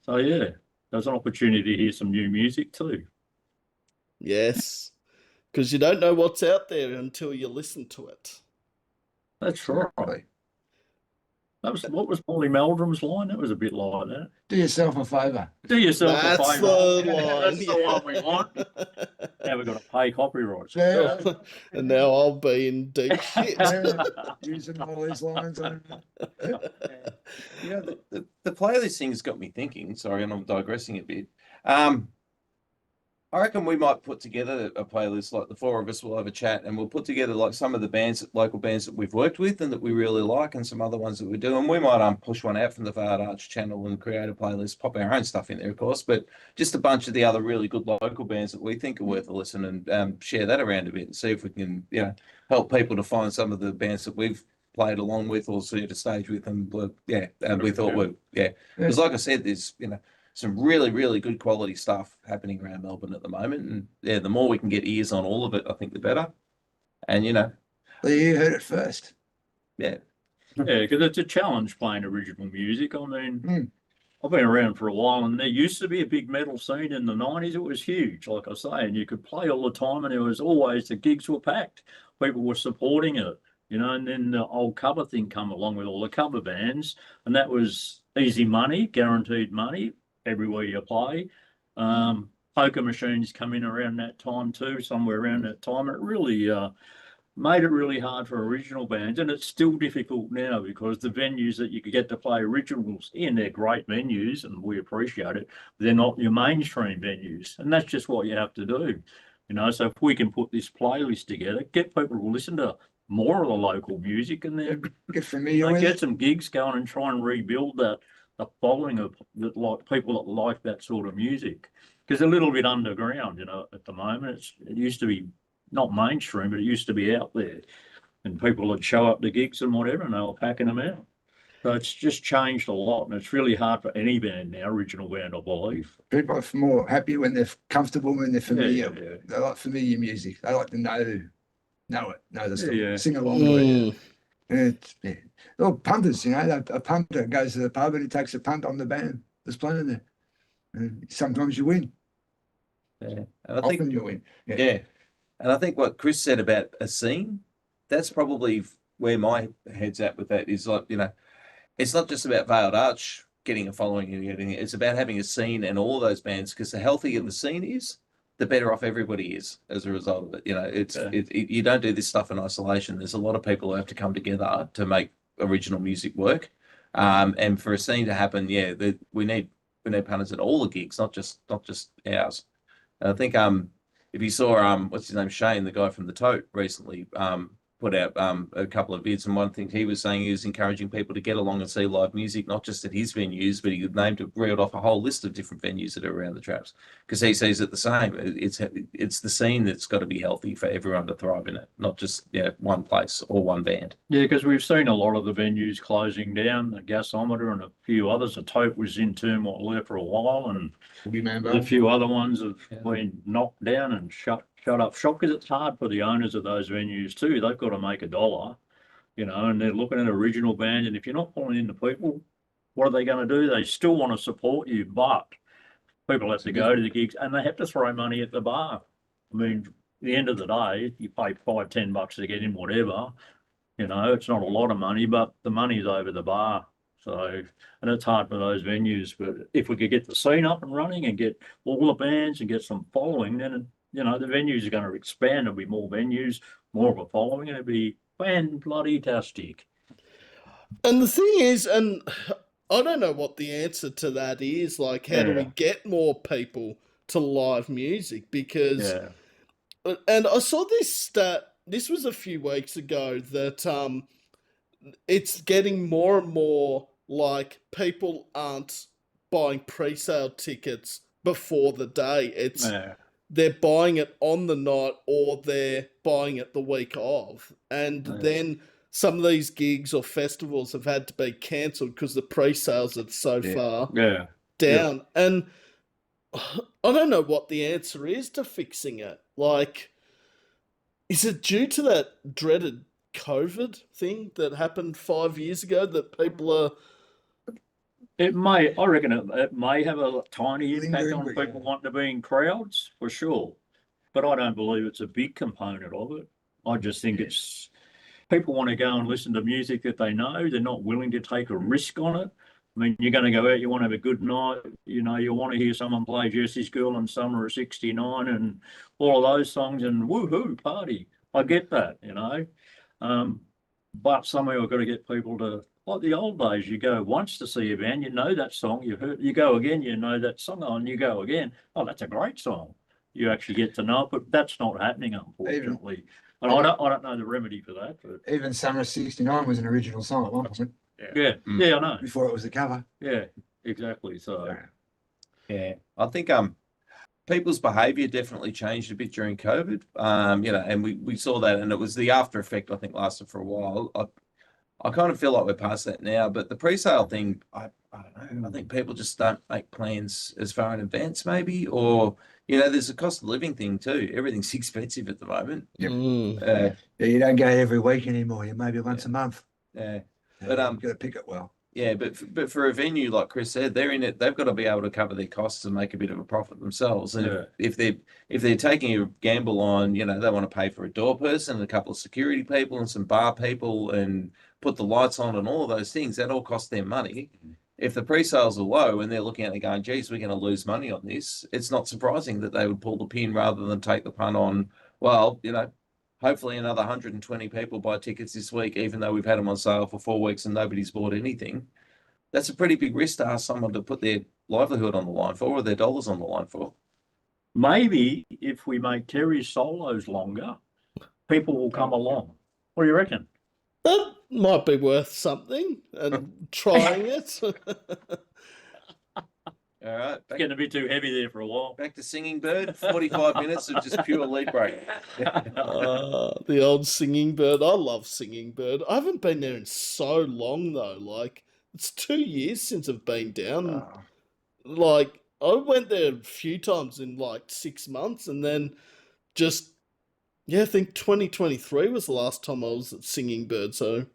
D: So yeah, there's an opportunity to hear some new music too.
A: Yes, because you don't know what's out there until you listen to it.
D: That's right. That was what was Paulie Meldrum's line? That was a bit like that.
B: Do yourself a favour.
D: Do yourself
A: That's
D: a favour.
A: the line.
D: That's the one we want. Now we've got to pay copyrights.
B: Yeah.
A: And now I'll be in deep shit.
B: Using all these lines.
C: The playlist thing's got me thinking. Sorry, and I'm digressing a bit. I reckon we might put together a playlist, like the four of us will have a chat and we'll put together like some of the bands, local bands that we've worked with and that we really like, and some other ones that we do. And we might push one out from the Veiled Arch channel and create a playlist, pop our own stuff in there, of course, but just a bunch of the other really good local bands that we think are worth a listen, and share that around a bit and see if we can, help people to find some of the bands that we've played along with or see at a stage with them. We thought because like I said, there's some really, really good quality stuff happening around Melbourne at the moment. And the more we can get ears on all of it, I think the better. And,
B: Well, you heard it first.
C: Yeah.
D: Yeah, because it's a challenge playing original music. I mean, I've been around for a while and there used to be a big metal scene in the 90s. It was huge, like I say, and you could play all the time and it was always, the gigs were packed. People were supporting it, and then the old cover thing come along with all the cover bands, and that was easy money, guaranteed money everywhere you play. poker machines come in around that time too, somewhere around that time. It really made it really hard for original bands, and it's still difficult now because the venues that you could get to play originals in, they're great venues and we appreciate it. But they're not your mainstream venues, and that's just what you have to do. So if we can put this playlist together, get people to listen to more of the local music, and then
B: Get familiar with
D: get
B: it.
D: some gigs going and try and rebuild the following of that, like people that like that sort of music, because they're a little bit underground, at the moment. It used to be not mainstream, but it used to be out there, and people would show up to gigs and whatever, and they were packing them out. So it's just changed a lot, and it's really hard for any band now, original band, I believe.
B: People are more happy when they're comfortable, when they're familiar.
D: Yeah.
B: They like familiar music. They like to know the song,
D: Yeah.
B: sing along to it. And they're all punters, a punter goes to the pub and he takes a punt on the band that's playing there. And sometimes you win.
C: Yeah. And I think
B: Often you win.
C: Yeah. And I think what Chris said about a scene, that's probably where my head's at with that is like, it's not just about Veiled Arch getting a following and getting it. It's about having a scene and all those bands, because the healthier the scene is, the better off everybody is as a result of it. You don't do this stuff in isolation. There's a lot of people who have to come together to make original music work. And for a scene to happen, we need punters at all the gigs, not just ours. And I think if you saw what's his name, Shane, the guy from the Tote, recently put out a couple of vids, and one thing he was saying, he was encouraging people to get along and see live music, not just at his venues, but he reeled off a whole list of different venues that are around the traps, because he sees it the same. It's the scene that's got to be healthy for everyone to thrive in it, not just one place or one band.
D: Yeah, because we've seen a lot of the venues closing down, the Gasometer and a few others. The Tote was in turmoil there for a while, and a few other ones have been knocked down and shut up shop, because it's hard for the owners of those venues too. They've got to make a dollar, and they're looking at original band. And if you're not pulling in the people, what are they going to do? They still want to support you, but people have to go to the gigs and they have to throw money at the bar. I mean, at the end of the day, you pay $5-10 to get in, whatever. It's not a lot of money, but the money's over the bar. So, and it's hard for those venues. But if we could get the scene up and running and get all the bands and get some following, then the venues are going to expand. There'll be more venues, more of a following, and it'll be fan-bloody-tastic.
A: And the thing is, and I don't know what the answer to that is, like, how do we get more people to live music? Because, and I saw this stat, this was a few weeks ago, that it's getting more and more like people aren't buying pre-sale tickets before the day. They're buying it on the night, or they're buying it the week of. And then some of these gigs or festivals have had to be cancelled because the pre-sales are so far down. And I don't know what the answer is to fixing it. Like, is it due to that dreaded COVID thing that happened 5 years ago that people are...
D: I reckon it may have a tiny impact on people wanting to be in crowds, for sure. But I don't believe it's a big component of it. I just think it's people want to go and listen to music that they know. They're not willing to take a risk on it. I mean, you're going to go out, you want to have a good night, you want to hear someone play Jesse's Girl in Summer of '69 and all of those songs and woohoo, party. I get that, but somehow I've got to get people to, like the old days, you go once to see a band, you know that song, you've heard, you go again, you know that song, and you go again. Oh, that's a great song. You actually get to know it, but that's not happening, unfortunately. And I don't know the remedy for that. But
B: even Summer of '69 was an original song, wasn't it?
D: Yeah, I know.
B: Before it was the cover.
D: Yeah, exactly. So
C: I think people's behaviour definitely changed a bit during COVID. And we saw that, and it was the after effect, I think, lasted for a while. I kind of feel like we're past that now, but the pre-sale thing, I don't know. I think people just don't make plans as far in advance, maybe, or there's a cost of living thing too. Everything's expensive at the moment.
B: Yeah, you don't go every week anymore. You maybe once a month.
C: Yeah,
B: but you've got to pick it well.
C: Yeah, but for a venue like Chris said, they're in it. They've got to be able to cover their costs and make a bit of a profit themselves. And if they're taking a gamble on, they want to pay for a door person, and a couple of security people, and some bar people, and put the lights on, and all of those things, that all costs them money. if the pre-sales are low and they're looking at it going, geez, we're going to lose money on this, it's not surprising that they would pull the pin rather than take the punt on, well, hopefully another 120 people buy tickets this week, even though we've had them on sale for 4 weeks and nobody's bought anything. That's a pretty big risk to ask someone to put their livelihood on the line for, or their dollars on the line for.
D: Maybe if we make Terry's solos longer, people will come along. What do you reckon?
A: That might be worth something and trying it.
C: All right,
D: It's getting a bit too heavy there for a while.
C: back to Singing Bird. 45 minutes of just pure lead break.
A: The old Singing Bird. I love Singing Bird. I haven't been there in so long though. Like, it's 2 years since I've been down. Like, I went there a few times in like 6 months, and then just I think 2023 was the last time I was at Singing Bird. So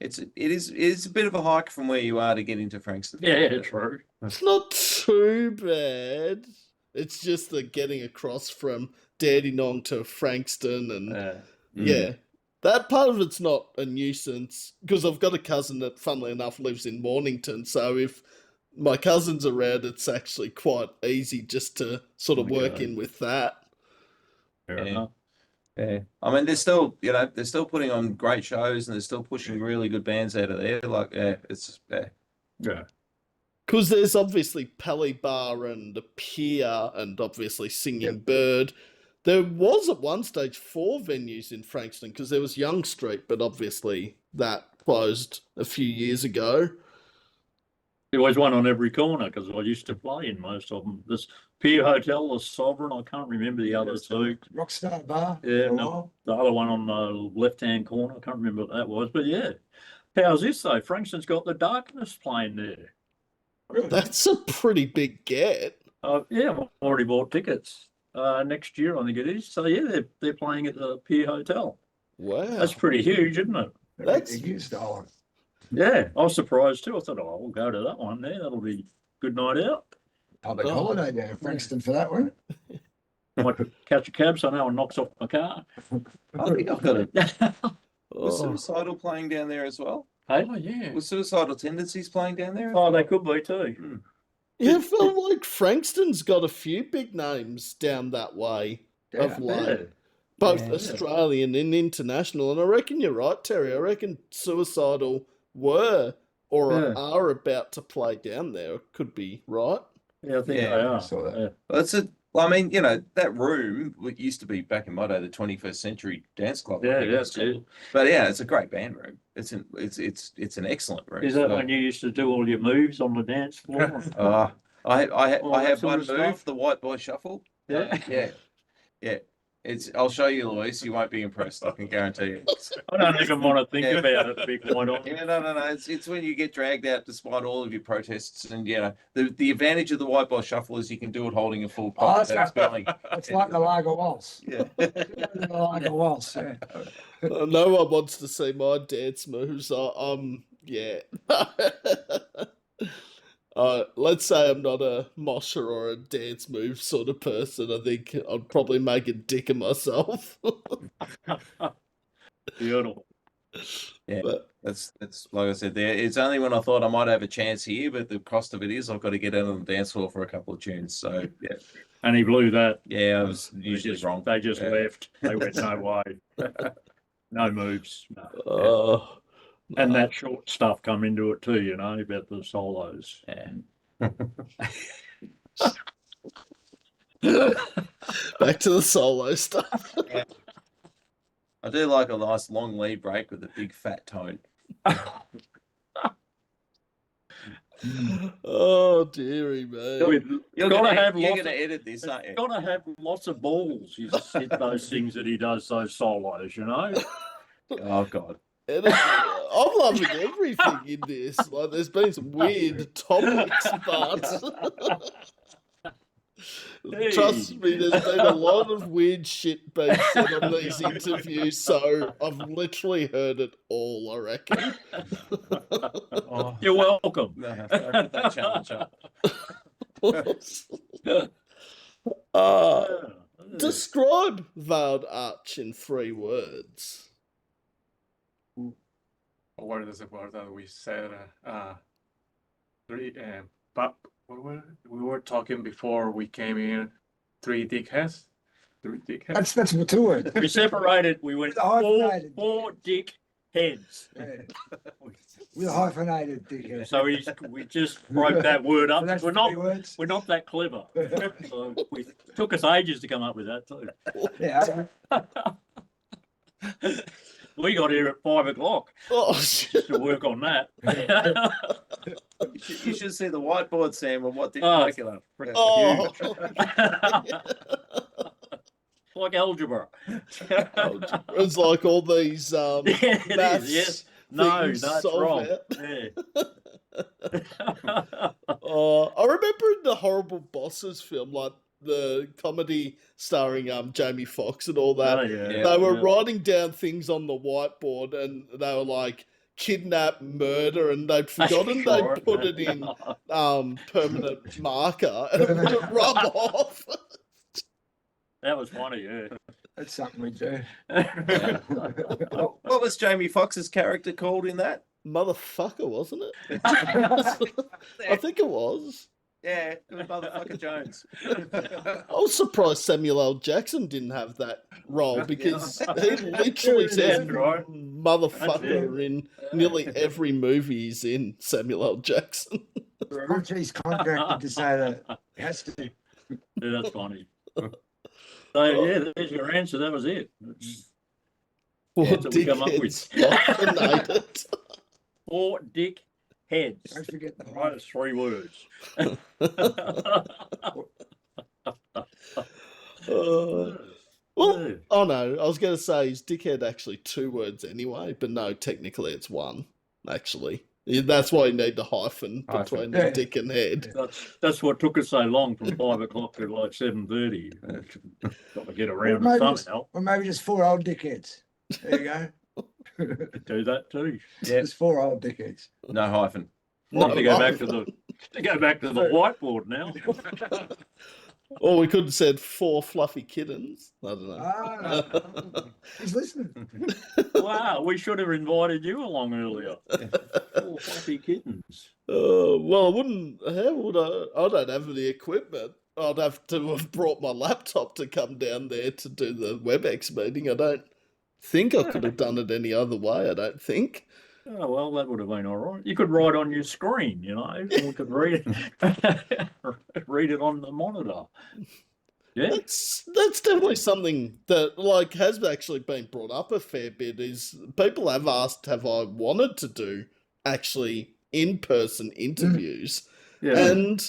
C: It is a bit of a hike from where you are to get into Frankston.
D: Yeah, true.
A: it's not too bad. It's just the getting across from Dandenong to Frankston, and yeah, that part of it's not a nuisance because I've got a cousin that, funnily enough, lives in Mornington. So if my cousin's around, it's actually quite easy just to sort of work in with that.
D: Fair
C: Yeah.
D: enough.
C: Yeah, I mean, they're still, they're still putting on great shows and they're still pushing really good bands out of there. Like,
D: Yeah.
A: Because there's obviously Pally Bar and the Pier and obviously Singing Bird. There was at one stage 4 venues in Frankston because there was Young Street, but obviously that closed a few years ago.
D: There was one on every corner because I used to play in most of them. This Pier Hotel, the Sovereign, I can't remember the other two.
B: Rockstar Bar.
D: Yeah,
B: for a
D: no,
B: while.
D: the other one on the left-hand corner, I can't remember what that was. But yeah, how's this though? Frankston's got the Darkness playing there.
B: Really?
A: That's a pretty big get.
D: Yeah, I've already bought tickets. Next year, I think it is. So yeah, they're playing at the Pier Hotel.
A: Wow.
D: That's pretty huge, isn't it?
A: That's-
B: It used to.
D: Yeah, I was surprised too. I thought, oh, we'll go to that one there. That'll be a good night out.
B: Public
A: Oh.
B: holiday there in Frankston for that one.
D: Might catch a cab so no one knocks off my car.
C: I think I've got it. Was
A: Oh.
C: Suicidal playing down there as well?
D: Hey?
E: Oh, yeah.
C: Was Suicidal Tendencies playing down there?
D: Oh, they could be too.
A: Yeah, I feel like Frankston's got a few big names down that way of late. Both
C: Yeah.
A: Australian and international. And I reckon you're right, Terry. I reckon Suicidal were or
D: Yeah.
A: are about to play down there. Could be right.
D: Yeah, I think
C: Yeah,
D: they
B: I
D: are.
B: saw that.
D: Yeah.
C: Well, I mean, that room used to be back in my day the 21st Century Dance Club. I
D: Yeah,
C: think it was
D: that's it.
C: called. But yeah, it's a great band room. It's an excellent room.
D: Is that
C: So,
D: when you used to do all your moves on the dance floor?
C: I
D: All
C: have
D: that sort
C: one
D: of
C: move,
D: stuff?
C: the White Boy Shuffle.
D: Yeah.
C: Yeah. I'll show you, Louise. You won't be impressed. I can guarantee you.
D: I don't even want to think
C: Yeah.
D: about it, to be quite honest.
C: Yeah, no. It's when you get dragged out despite all of your protests, and the advantage of the White Boy Shuffle is you can do it holding a full
B: Oh,
C: pop
B: that's
C: without spelling.
B: It's like the Lager Waltz.
C: Yeah.
B: The Lager Waltz, yeah.
A: No one wants to see my dance moves. Yeah. Let's say I'm not a mosher or a dance move sort of person. I think I'd probably make a dick of myself.
D: Beautiful.
C: Yeah.
A: But
C: That's like I said there. It's only when I thought I might have a chance here, but the cost of it is I've got to get out on the dance floor for a couple of tunes. So yeah,
D: And he blew that.
C: yeah, I was
D: They
C: usually
D: just,
C: wrong.
D: They just
C: Yeah.
D: left. They went no way. No moves. No.
A: oh,
D: And that short stuff come into it too, about the solos.
C: Yeah.
A: back to the solo stuff.
C: I do like a nice long lead break with a big fat tone.
A: Oh dearie me.
C: You're
D: Gotta
C: gonna
D: have
C: you're
D: lots
C: gonna
D: of-
C: edit this, aren't you?
D: Gotta have lots of balls. You just hit those things that he does, those solos,
C: Oh God.
A: And I'm loving everything in this. Like, there's been some weird topics, but trust me, there's been a lot of weird shit being said on these interviews, so I've literally heard it all, I reckon.
C: Oh,
D: You're welcome.
C: no, sorry for that challenge up.
A: Describe Veiled Arch in 3 words.
E: What is the word that we said? Three, but we were talking before we came in. Three dickheads. Three dickheads.
B: That's what two words.
D: We separated. We went
B: Hyphenated.
D: four dick heads.
B: Yeah. With a hyphenated dickhead.
D: So we just broke that word up.
B: So that's
D: We're
B: three words.
D: not that clever. So we took us ages to come up with that too.
B: Yeah.
D: We got here at 5 o'clock
A: Oh, shit.
D: to work on that.
C: You should see the whiteboard, Sam, of what did
D: Oh,
C: curriculum.
A: Oh,
D: Like algebra.
A: it's like all these
D: It is,
A: maths.
D: yes. No,
A: things
D: that's
A: solve
D: wrong.
A: it.
D: Yeah.
A: I remember in the Horrible Bosses film, like the comedy starring Jamie Foxx and all that.
D: Oh, yeah.
A: They were
D: yeah.
A: writing down things on the whiteboard, and they were like kidnap, murder, and they'd forgotten
D: Sure.
A: they'd put it in permanent marker, and it would rub off.
D: That was funny, yeah.
B: That's something we do.
C: What was Jamie Foxx's character called in that?
A: Motherfucker, wasn't it? I think it was.
C: Yeah, it was Motherfucker Jones.
A: I was surprised Samuel L. Jackson didn't have that role because he literally says
D: That's right.
A: motherfucker in nearly every movie he's in, Samuel L. Jackson.
B: He's contracted to say that. He has to.
D: Yeah, that's funny. So yeah, there's your answer. That was it.
A: What
D: That's what we come up with.
A: dickheads hyphenated.
D: 4 dick heads.
B: Don't forget the
D: Right, it's 3 words.
A: Well, oh no, I was going to say is dickhead actually 2 words anyway, but no, technically it's 1. Actually, that's why you need the hyphen between the
B: Yeah.
A: dick and head.
D: That's what took us so long from 5 o'clock to like 7:30. Got to get around
B: Well,
D: it
B: maybe
D: somehow.
B: Or maybe just 4 old dickheads. There you go.
D: Do that too.
C: Yeah,
B: Just 4 old dickheads.
C: no hyphen.
D: Want to go back to the whiteboard now.
A: Or we could have said 4 fluffy kittens. I don't know.
B: Ah, he's listening.
D: Wow, we should have invited you along earlier. 4 fluffy kittens.
A: Well, I wouldn't. How would I? I don't have the equipment. I'd have to have brought my laptop to come down there to do the WebEx meeting. I don't think I could have done it any other way. I don't think.
D: Oh, well, that would have been all right. You could write on your screen, you know. We could read it on the monitor. Yeah.
A: That's definitely something that like has actually been brought up a fair bit. Is people have asked, have I wanted to do actually in-person interviews?
D: Yeah.
A: And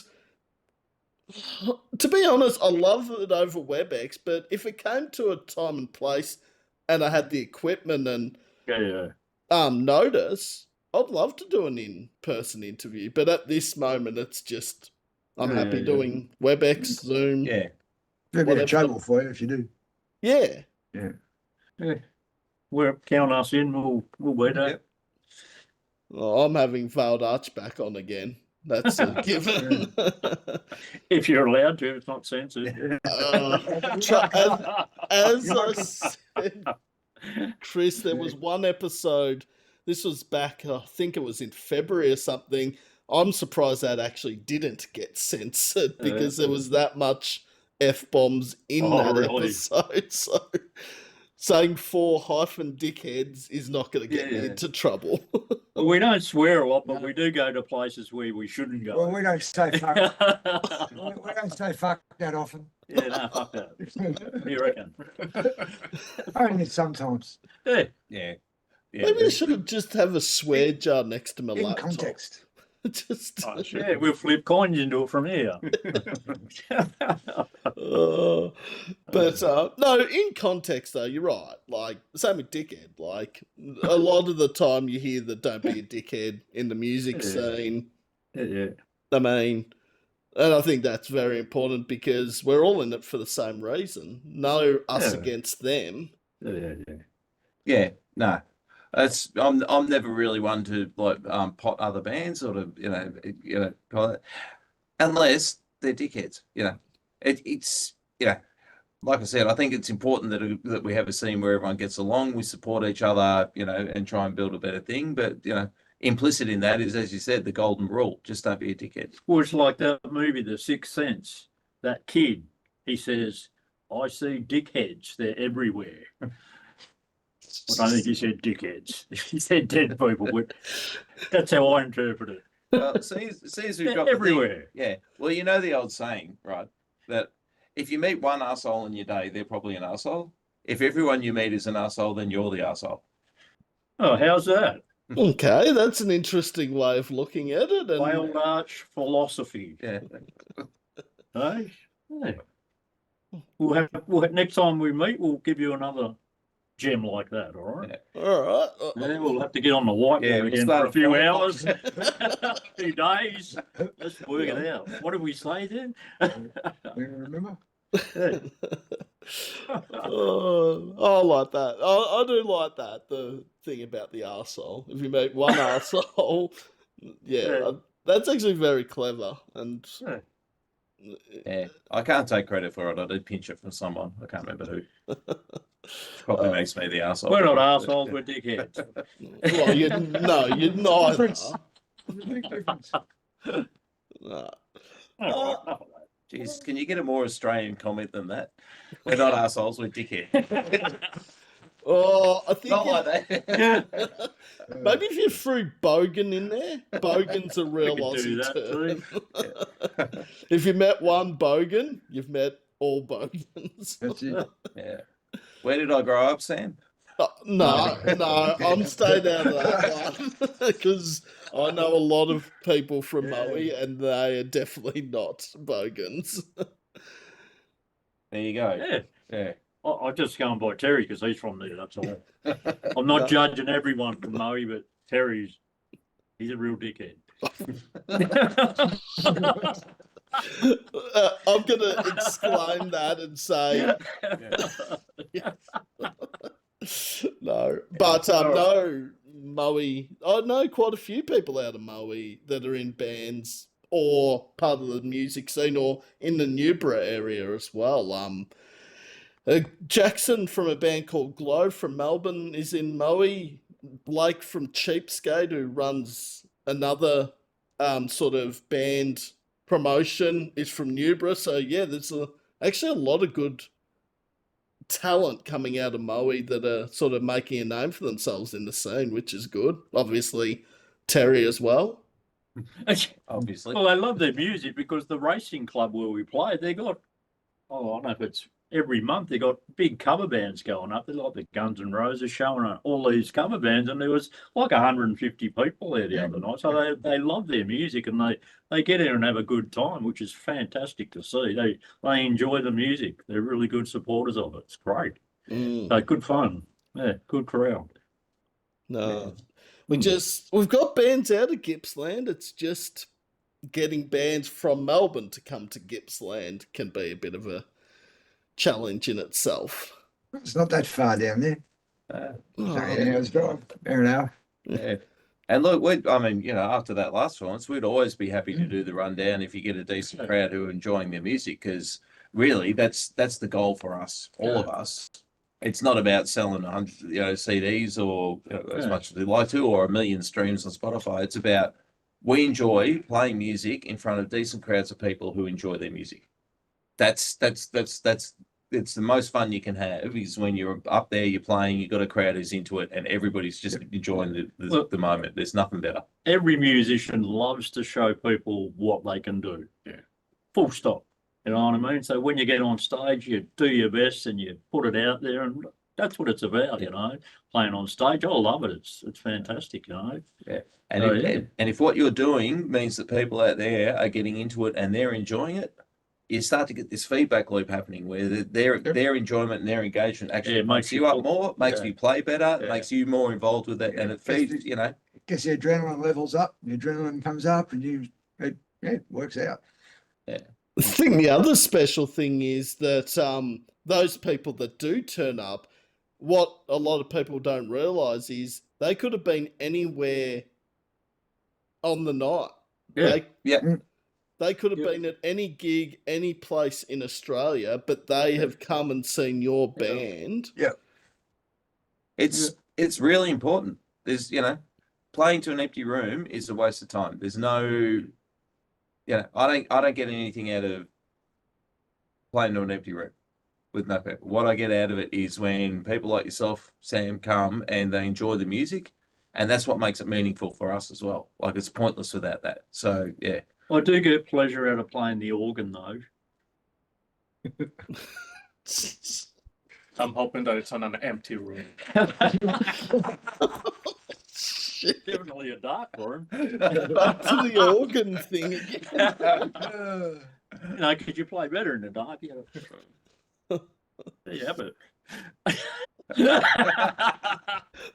A: to be honest, I love it over WebEx, but if it came to a time and place and I had the equipment and
D: Yeah.
A: notice, I'd love to do an in-person interview. But at this moment, it's just I'm happy
D: Yeah.
A: doing WebEx, Zoom.
C: Yeah.
B: Be a bit
A: Whatever.
B: of trouble for you if you do.
A: Yeah.
D: Yeah. Well, count us in. We'll be there.
C: Yep.
A: Oh, I'm having Veiled Arch back on again. That's a given.
D: If you're allowed to, it's not censored.
A: As I said, Chris, there was one episode. This was back, I think it was in February or something. I'm surprised that actually didn't get censored because there was that much F-bombs in that
D: really?
A: episode. So saying 4 hyphen dickheads is not going to get me
C: Yeah.
A: into trouble.
D: We don't swear a lot, but we do go to places where we shouldn't
B: Well,
D: go.
B: we don't say fuck. We don't say fuck that often.
D: Yeah, no, fuck that. What do you reckon?
B: Only sometimes.
D: Yeah.
C: Yeah.
A: Maybe I should just have a swear jar next to my
B: In
A: laptop.
B: context.
A: Just
D: Yeah, we'll flip coins into it from here.
A: But no, in context though, you're right. Like same with dickhead. Like a lot of the time you hear that don't be a dickhead in the music
D: Yeah.
A: scene.
D: Yeah.
A: I mean, and I think that's very important because we're all in it for the same reason. No us
D: Yeah.
A: against them.
D: Yeah.
C: Yeah, no. I'm never really one to like pot other bands or to call it, unless they're dickheads. It's like I said, I think it's important that we have a scene where everyone gets along, we support each other, and try and build a better thing. But implicit in that is, as you said, the golden rule: just don't be a dickhead.
D: Well, it's like that movie, The Sixth Sense. That kid, he says, "I see dickheads. They're everywhere." I don't think he said dickheads. He said dead people, but that's how I interpret it.
C: Well, see as we've
D: They're
C: got the thing.
D: everywhere.
C: Yeah. Well, you know the old saying, right? That if you meet one arsehole in your day, they're probably an arsehole. If everyone you meet is an arsehole, then you're the arsehole.
D: Oh, how's that?
A: Okay, that's an interesting way of looking at it. And
D: Wild arch philosophy.
C: Yeah.
D: Hey? Yeah. We'll next time we meet, we'll give you another gem like that, all right?
C: Yeah.
A: all right.
D: Yeah, we'll have to get on the whiteboard
C: Yeah, we'll
D: again
C: start
D: for a
C: at
D: few
C: 5 o'clock.
D: hours, a few days. Let's work it out. What did we say then?
B: You remember?
D: Yeah.
A: Oh, I like that. I do like that. The thing about the arsehole. If you meet one arsehole,
D: Yeah.
A: that's actually very clever. And
D: Yeah.
C: Yeah. I can't take credit for it. I did pinch it from someone. I can't remember who. Probably makes me the arsehole.
D: We're not arseholes, we're dickheads.
A: well, you're neither.
B: Difference. There's a big difference.
A: No.
D: All right, enough of that.
C: Jeez, can you get a more Australian comment than that? We're not arseholes, we're dickheads.
A: Oh, I think
C: Not like that.
A: maybe if you threw bogan in there, bogan's a real
D: We could do
A: Aussie
D: that
A: term.
D: too.
A: If you met one bogan, you've met all bogans.
B: That's it.
C: Yeah. Where did I grow up, Sam?
A: No, I'm staying out of that one because I know a lot of people from Moe and they are definitely not bogans.
C: There you go.
D: Yeah.
C: Yeah.
D: I just go by Terry because he's from there, that's all. I'm not judging everyone from Moe, but he's a real dickhead.
A: I'm going to exclaim that and say no. But no, Moe, I know quite a few people out of Moe that are in bands or part of the music scene or in the Newborough area as well. Jackson from a band called Glow from Melbourne is in Moe. Blake from Cheapskate, who runs another sort of band promotion, is from Newborough. So yeah, there's actually a lot of good talent coming out of Moe that are sort of making a name for themselves in the scene, which is good. Obviously, Terry as well.
C: Obviously.
D: Well, I love their music because the racing club where we play, they got, I don't know if it's every month, they got big cover bands going up. They're like the Guns N' Roses showing all these cover bands, and there was like 150 people there the other night. So they love their music and they get in and have a good time, which is fantastic to see. They enjoy the music. They're really good supporters of it. It's great. So good fun. Yeah, good crowd.
A: No. We've got bands out of Gippsland. It's just getting bands from Melbourne to come to Gippsland can be a bit of a challenge in itself.
B: It's not that far down there.
A: Oh,
B: 8 hours drive. Fair enough.
C: Yeah. And look, after that last performance, we'd always be happy to do the rundown if you get a decent crowd who are enjoying their music, because really that's the goal for us, all of us. It's not about selling 100, CDs or as much as we like to, or 1 million streams on Spotify. It's about we enjoy playing music in front of decent crowds of people who enjoy their music. That's it's the most fun you can have is when you're up there, you're playing, you've got a crowd who's into it, and everybody's just enjoying the moment. There's nothing better.
D: Every musician loves to show people what they can do. Yeah. Full stop. You know what I mean? So when you get on stage, you do your best and you put it out there, and that's what it's about, playing on stage. I love it. It's fantastic,
C: Yeah. And if what you're doing means that people out there are getting into it and they're enjoying it, you start to get this feedback loop happening where their enjoyment and their engagement actually makes you up more, makes you play better, makes you more involved with it, and it feeds,
B: It gets your adrenaline levels up, your adrenaline comes up, and it works out.
C: Yeah.
A: I think the other special thing is that those people that do turn up, what a lot of people don't realise is they could have been anywhere on the night. They could have been at any gig, any place in Australia, but they have come and seen your band.
B: Yeah.
C: It's really important. There's playing to an empty room is a waste of time. There's no, I don't get anything out of playing to an empty room with no people. What I get out of it is when people like yourself, Sam, come and they enjoy the music, and that's what makes it meaningful for us as well. Like, it's pointless without that. So yeah.
D: I do get pleasure out of playing the organ though.
E: I'm hoping that it's on an empty room.
D: Definitely a dark room.
A: Back to the organ thing again.
D: You know, could you play better in the dark? Yeah, but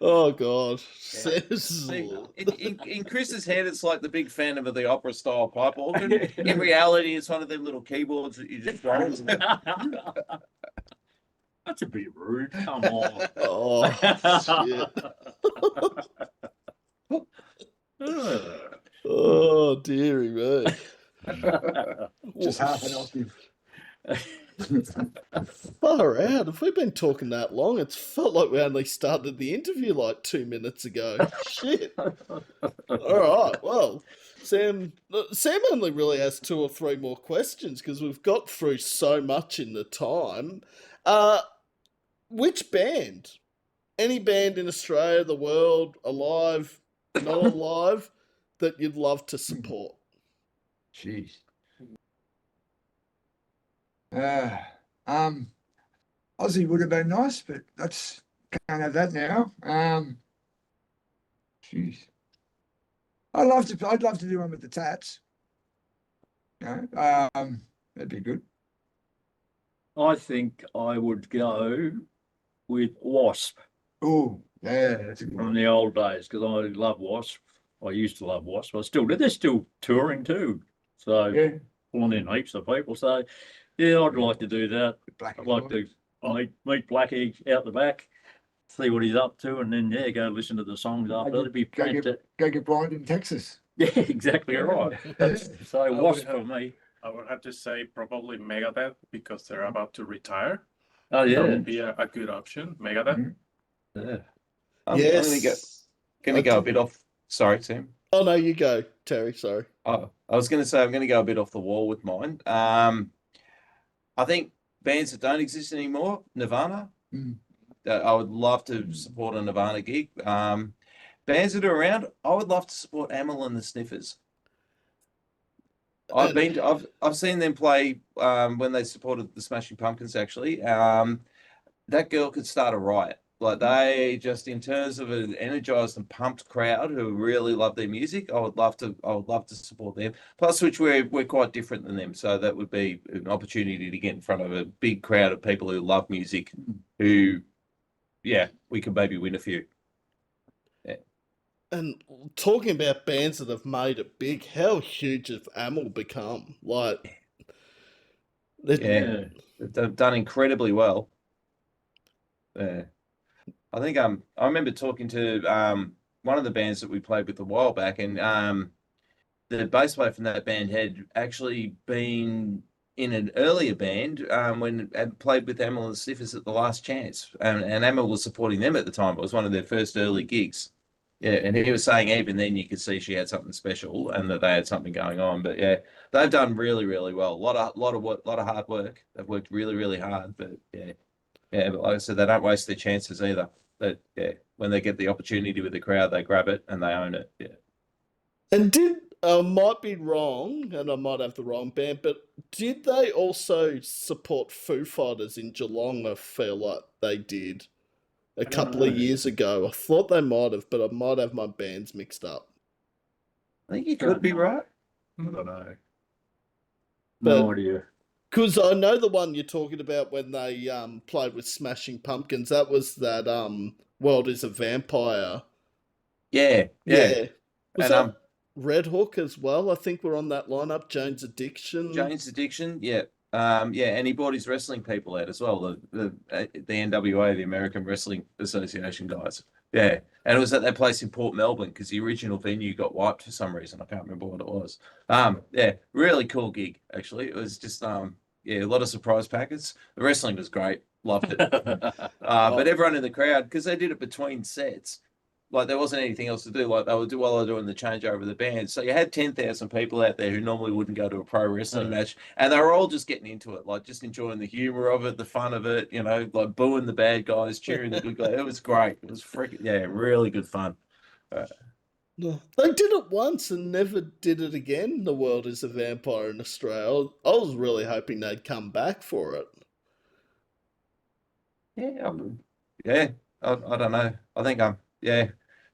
A: Oh God.
C: See, in Chris's head, it's like the big phantom of the opera style pipe organ. In reality, it's one of them little keyboards that you just throw.
D: that's a bit rude. Come on.
A: Oh shit. Oh dearie me.
B: Just half an octave.
A: Far out. Have we been talking that long? It's felt like we only started the interview like 2 minutes ago. Shit. All right. Well, Sam only really has 2 or 3 more questions because we've got through so much in the time. Which band? Any band in Australia, the world, alive, not alive, that you'd love to support?
B: Jeez. Aussie would have been nice, but can't have that now. Jeez. I'd love to do one with the Tats. You know, that'd be good.
D: I think I would go with Wasp
B: Oh, yeah, that's a good
D: from
B: one.
D: the old days because I love Wasp. I used to love Wasp. I still do. They're still touring too. So
B: Yeah,
D: pulling in heaps of people. So yeah, I'd like to do that.
B: Black
D: I'd like to meet Blackie out the back, see what he's up to, and then yeah, go listen to the songs after. That'd be fantastic.
B: go get blind in Texas.
D: Yeah, exactly right. So
E: would
D: Wasp
E: have-
D: for me.
E: I would have to say probably Megadeth because they're about to retire.
D: Oh
E: That
D: yeah.
E: would be a good option. Megadeth.
C: Yeah. I'm
A: Yes.
C: gonna go a bit off. Sorry, Sam.
A: Oh no, you go, Terry. Sorry.
C: Oh, I was going to say I'm going to go a bit off the wall with mine. I think bands that don't exist anymore, Nirvana.
B: Mm.
C: I would love to support a Nirvana gig. Bands that are around, I would love to support Amyl and the Sniffers. I've seen them play when they supported the Smashing Pumpkins. Actually, that girl could start a riot. Like, they just, in terms of an energized and pumped crowd who really love their music, I would love to support them. Plus, which we're quite different than them, so that would be an opportunity to get in front of a big crowd of people who love music, who, yeah, we could maybe win a few.
A: And talking about bands that have made it big, how huge have Amyl become? Like,
C: Yeah, they've done incredibly well. Yeah. I think I remember talking to one of the bands that we played with a while back, and the bass player from that band had actually been in an earlier band when had played with Amyl and the Sniffers at the Last Chance, and Amyl was supporting them at the time. It was one of their first early gigs. Yeah, and he was saying even then you could see she had something special and that they had something going on. But yeah, they've done really, really well. A lot of hard work. They've worked really, really hard. But yeah. Yeah, but like I said, they don't waste their chances either. But yeah, when they get the opportunity with the crowd, they grab it and they own it. Yeah.
A: And I might be wrong, and I might have the wrong band, but did they also support Foo Fighters in Geelong? I feel like they did a couple of years ago. I thought they might have, but I might have my bands mixed up.
C: I think you could be right.
E: I don't know.
D: No idea.
A: Because I know the one you're talking about when they played with Smashing Pumpkins. That was that World is a Vampire.
C: Yeah.
A: Was
C: And
A: that Red Hook as well? I think we're on that lineup. Jane's Addiction.
C: Jane's Addiction, yeah. And he brought his wrestling people out as well, the NWA, the American Wrestling Association guys. Yeah, and it was at that place in Port Melbourne because the original venue got wiped for some reason. I can't remember what it was. Yeah, really cool gig actually. It was just a lot of surprise packets. The wrestling was great, loved it. But everyone in the crowd, because they did it between sets, like there wasn't anything else to do. Like they were while they were doing the changeover of the band. So you had 10,000 people out there who normally wouldn't go to a pro wrestling match, and they were all just getting into it, like just enjoying the humor of it, the fun of it. You know, like booing the bad guys, cheering the good guys. It was great. It was freaking really good fun.
A: No. They did it once and never did it again. The World is a Vampire in Australia. I was really hoping they'd come back for it.
C: Yeah, I don't know. I think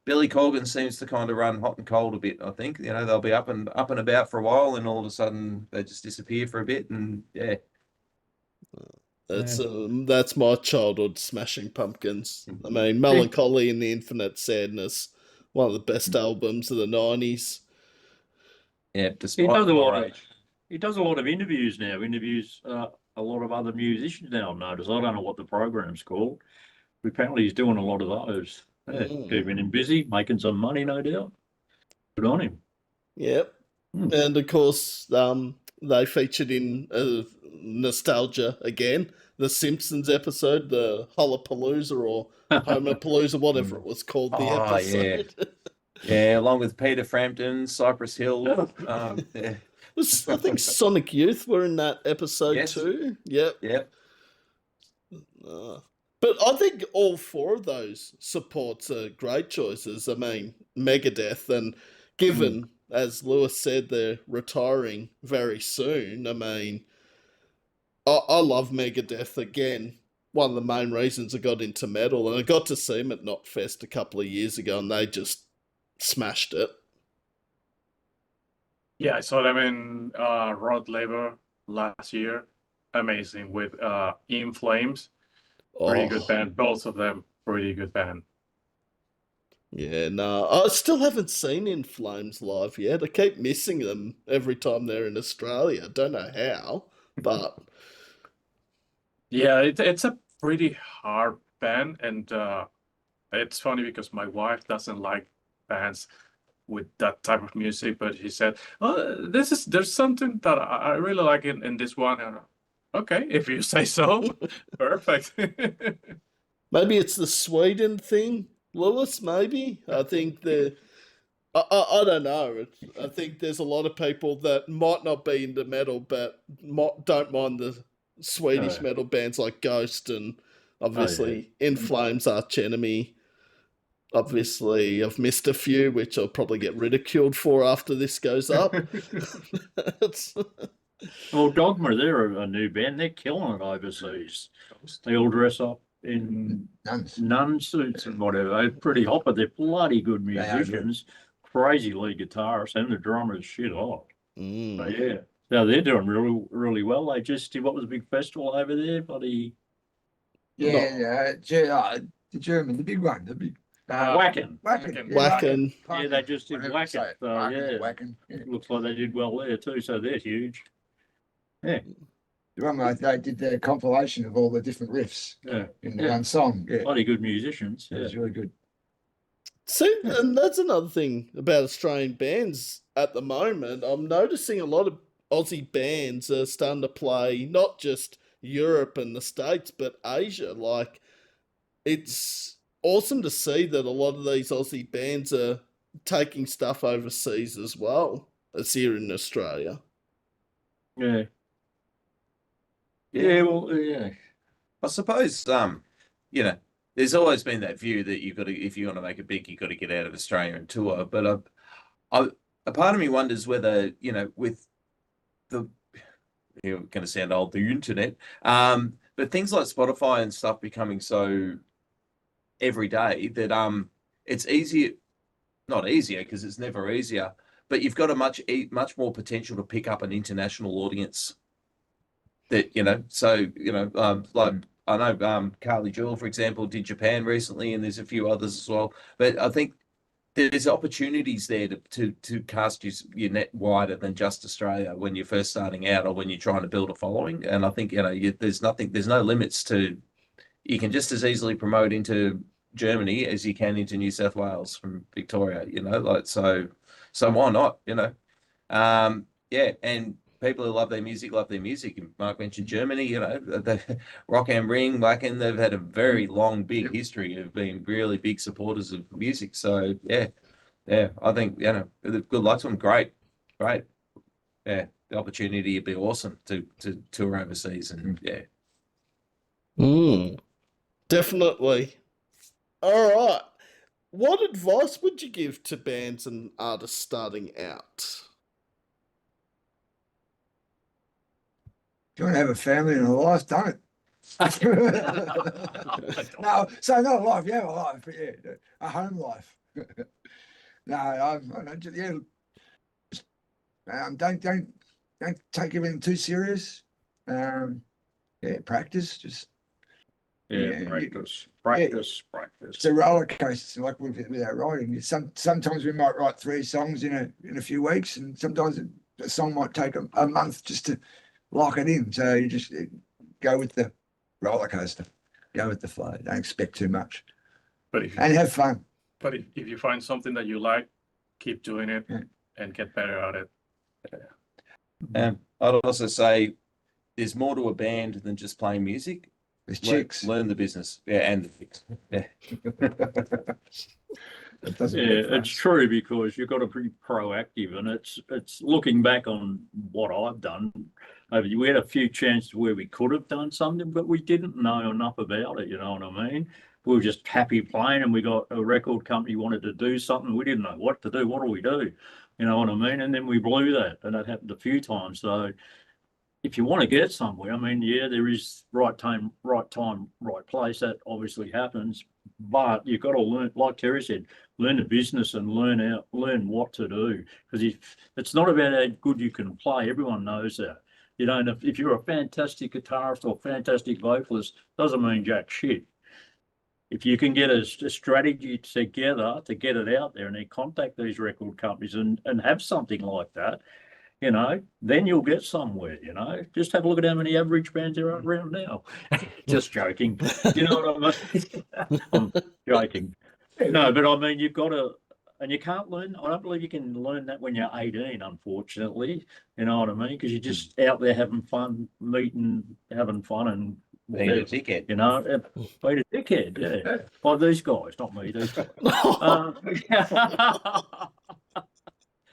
C: Billy Corgan seems to kind of run hot and cold a bit. I think they'll be up and about for a while, and all of a sudden they just disappear for a bit, and yeah.
A: That's my childhood, Smashing Pumpkins. I mean, Melancholy and the Infinite Sadness, one of the best albums of the 90s.
C: Yeah,
D: he does a lot of interviews now. Interviews a lot of other musicians now. I've noticed. I don't know what the program's called. But apparently, he's doing a lot of those. Yeah, keeping him busy, making some money, no doubt. Good on him.
A: Yep. And of course, they featured in nostalgia again, the Simpsons episode, the Hullapalooza or Homapalooza, whatever it was called, the episode.
C: Yeah, along with Peter Frampton, Cypress Hill. Yeah.
A: I think Sonic Youth were in that episode too. Yep. But I think all four of those supports are great choices. I mean, Megadeth, and given, as Lewis said, they're retiring very soon. I mean, I love Megadeth again. One of the main reasons I got into metal, and I got to see them at Knotfest a couple of years ago, and they just smashed it.
E: Yeah, I saw them in Rod Laver last year. Amazing with In Flames. Pretty good band. Both of them pretty good band.
A: Yeah, no, I still haven't seen In Flames live yet. I keep missing them every time they're in Australia. Don't know how, but
E: yeah, it's a pretty hard band, and it's funny because my wife doesn't like bands with that type of music, but she said, "Oh, there's something that I really like in this one." And okay, if you say so, perfect.
A: Maybe it's the Sweden thing, Lewis. Maybe I think I don't know. I think there's a lot of people that might not be into metal, but don't mind the Swedish metal bands like Ghost and obviously In Flames, Arch Enemy. Obviously, I've missed a few, which I'll probably get ridiculed for after this goes up.
D: Well, Dogma, they're a new band. They're killing it overseas. They all dress up in nun suits and whatever. They're pretty hot, but they're bloody good musicians. Crazy lead guitarists, and the drummer is shit hot. But yeah, so they're doing really, really well. They just did, what was a big festival over there, buddy?
B: The German, the big one, the big.
D: Wacken.
A: Yeah,
D: they just did Wacken. So,
B: Wacken.
D: Looks like they did well there too. So they're huge. Yeah.
B: The one where they did their compilation of all the different riffs in the one song. Yeah.
D: Bloody good musicians.
B: It was really good.
A: See, and that's another thing about Australian bands at the moment. I'm noticing a lot of Aussie bands are starting to play not just Europe and the States, but Asia. Like, it's awesome to see that a lot of these Aussie bands are taking stuff overseas as well as here in Australia.
D: Yeah. Yeah, well, yeah.
C: I suppose, there's always been that view that you've got to, if you want to make it big, you've got to get out of Australia and tour. But a part of me wonders whether, with the, you're going to sound old, the internet, but things like Spotify and stuff becoming so every day that it's easier, not easier because it's never easier, but you've got a much more potential to pick up an international audience. That like I know Carly Jewell, for example, did Japan recently, and there's a few others as well. But I think there's opportunities there to cast your net wider than just Australia when you're first starting out or when you're trying to build a following. And I think there's no limits to. You can just as easily promote into Germany as you can into New South Wales from Victoria, so why not, and people who love their music love their music. And Mark mentioned Germany, the Rock am Ring, they've had a very long, big history of being really big supporters of music. So yeah, I think good luck to them. Great. Yeah, the opportunity would be awesome to tour overseas, and yeah.
A: Definitely. All right. What advice would you give to bands and artists starting out?
B: If you want to have a family and a life, don't. No, so not a life, you have a life, but yeah, a home life. No, I don't, yeah. Don't take everything too serious. Yeah, practice. Just
D: Practice.
B: it's a roller coaster, like with our writing. Sometimes we might write 3 songs in a few weeks, and sometimes a song might take a month just to lock it in. So you just go with the roller coaster, go with the flow. Don't expect too much,
E: But
B: and have fun.
E: But if you find something that you like, keep doing it and get better at it.
C: And I'd also say there's more to a band than just playing music.
B: There's chicks.
C: Learn the business. Yeah, and the chicks. Yeah.
D: It's true, because you've got to be proactive, and it's looking back on what I've done. We had a few chances where we could have done something, but we didn't know enough about it. You know what I mean? We were just happy playing, and we got a record company wanted to do something. We didn't know what to do. What do we do? You know what I mean? And then we blew that, and that happened a few times. So if you want to get somewhere, I mean, yeah, there is right time, right place. That obviously happens, but you've got to learn, like Terry said, learn the business and learn what to do. Because if it's not about how good you can play, everyone knows that. You don't. If you're a fantastic guitarist or fantastic vocalist, doesn't mean jack shit. If you can get a strategy together to get it out there, and then contact these record companies and have something like that, then you'll get somewhere. Just have a look at how many average bands there are around now. Just joking. You know what I mean? I'm joking. No, but I mean, you've got to, and you can't learn. I don't believe you can learn that when you're 18, unfortunately. You know what I mean? Because you're just out there having fun, meeting, having fun, and
C: being a dickhead.
D: being a dickhead. Yeah, by these guys, not me. These guys.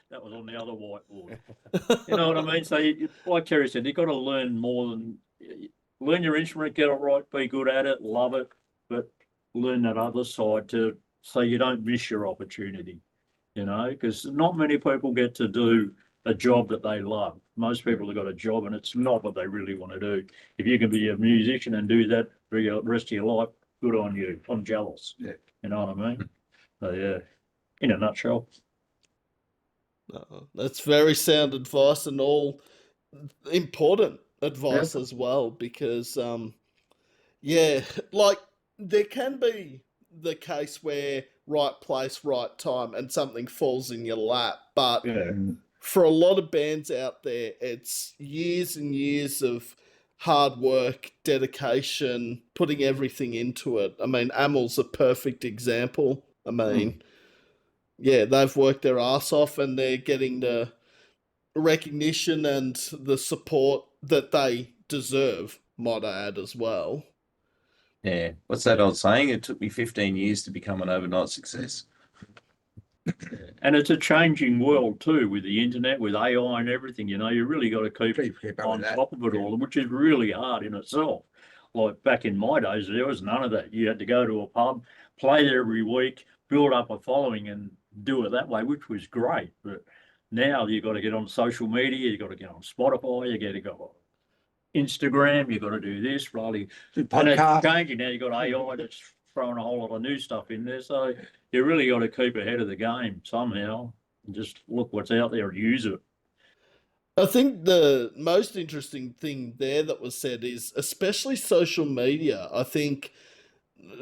D: That was on the other whiteboard. You know what I mean? So, like Terry said, you've got to learn more than learn your instrument, get it right, be good at it, love it, but learn that other side so you don't miss your opportunity. Because not many people get to do a job that they love. Most people have got a job, and it's not what they really want to do. If you can be a musician and do that for the rest of your life, good on you. I'm jealous.
B: Yeah.
D: You know what I mean? So yeah, in a nutshell.
A: That's very sound advice, and all important advice as well, because like there can be the case where right place, right time, and something falls in your lap, but for a lot of bands out there, it's years and years of hard work, dedication, putting everything into it. I mean, Amel's a perfect example. I mean, yeah, they've worked their ass off, and they're getting the recognition and the support that they deserve, might I add, as well.
C: Yeah. What's that old saying? It took me 15 years to become an overnight success.
D: And it's a changing world too, with the internet, with AI and everything. You really got to keep on top of it all, which is really hard in itself. Like back in my days, there was none of that. You had to go to a pub, play there every week, build up a following, and do it that way, which was great. But now you've got to get on social media, you've got to get on Spotify, you got to go on Instagram, you've got to do this, really. And it's changing now. You've got AI that's throwing a whole lot of new stuff in there. So you really got to keep ahead of the game somehow and just look what's out there and use it.
A: I think the most interesting thing there that was said is, especially social media. I think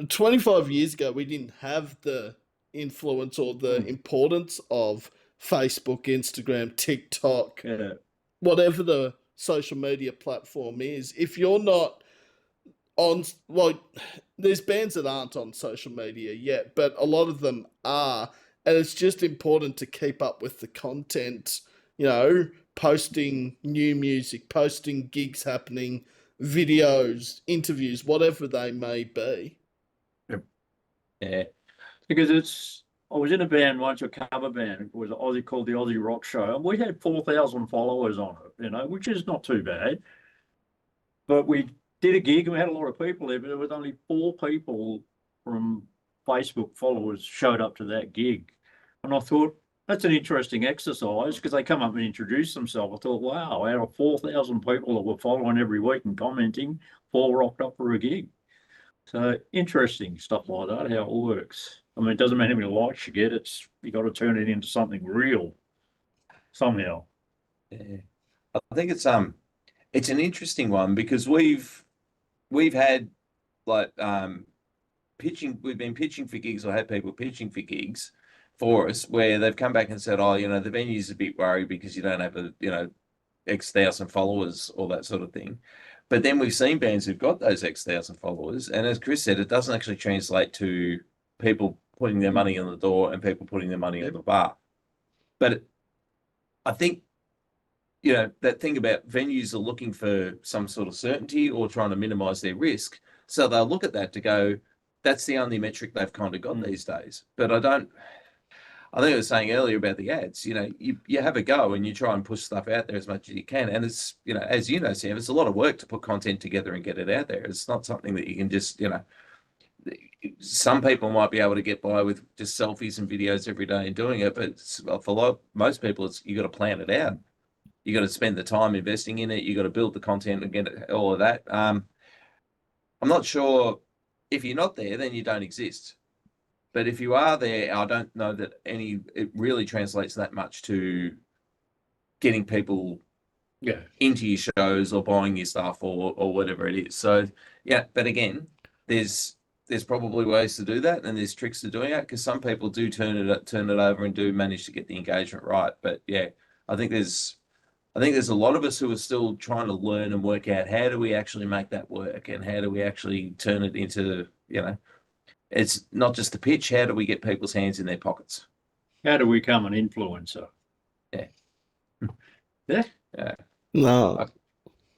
A: 25 years ago, we didn't have the influence or the importance of Facebook, Instagram, TikTok, whatever the social media platform is. If you're not on, like, there's bands that aren't on social media yet, but a lot of them are, and it's just important to keep up with the content posting new music, posting gigs happening, videos, interviews, whatever they may be.
C: Yeah.
D: Because I was in a band once, a cover band. It was Aussie called the Aussie Rock Show, and we had 4,000 followers on it, which is not too bad. But we did a gig and we had a lot of people there, but there was only 4 people from Facebook followers showed up to that gig. And I thought, that's an interesting exercise because they come up and introduce themselves. I thought, wow, out of 4,000 people that were following every week and commenting, 4 rocked up for a gig. So interesting stuff like that, how it works. I mean, it doesn't matter how many likes you get, you got to turn it into something real somehow.
C: Yeah. I think it's an interesting one because we've had like we've been pitching for gigs or had people pitching for gigs for us where they've come back and said, oh, the venue's a bit worried because you don't have X thousand followers or that sort of thing. But then we've seen bands who've got those X thousand followers, and as Chris said, it doesn't actually translate to people putting their money on the door and people putting their money on the bar. But I think, that thing about venues are looking for some sort of certainty or trying to minimize their risk. So they'll look at that to go, that's the only metric they've kind of got these days. But I think I was saying earlier about the ads, you have a go and you try and push stuff out there as much as you can. And it's, as Sam, it's a lot of work to put content together and get it out there. It's not something that you can just, some people might be able to get by with just selfies and videos every day and doing it. But for most people, you got to plan it out. You got to spend the time investing in it. You got to build the content and get all of that. I'm not sure if you're not there, then you don't exist. But if you are there, I don't know that it really translates that much to getting people into your shows or buying your stuff or whatever it is. So, yeah, but again, there's probably ways to do that and there's tricks to doing it because some people do turn it over and do manage to get the engagement right. But yeah, I think there's a lot of us who are still trying to learn and work out how do we actually make that work and how do we actually turn it into, it's not just the pitch. How do we get people's hands in their pockets?
D: How do we become an influencer?
C: Yeah.
A: Yeah. No.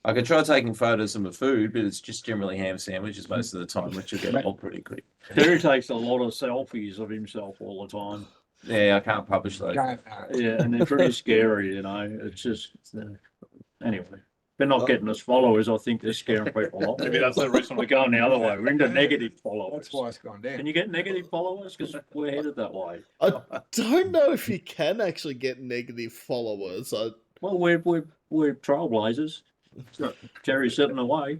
C: I could try taking photos of my food, but it's just generally ham sandwiches most of the time, which will get old pretty quick.
D: Terry takes a lot of selfies of himself all the time.
C: Yeah, I can't publish those.
D: Yeah, and they're pretty scary, It's just, anyway. They're not getting us followers. I think they're scaring people off. Maybe that's the reason we're going the other way. We're into negative followers.
B: That's why it's gone down.
D: Can you get negative followers? Because we're headed that way.
A: I don't know if you can actually get negative followers.
D: Well, we're trailblazers. Jerry's sitting away.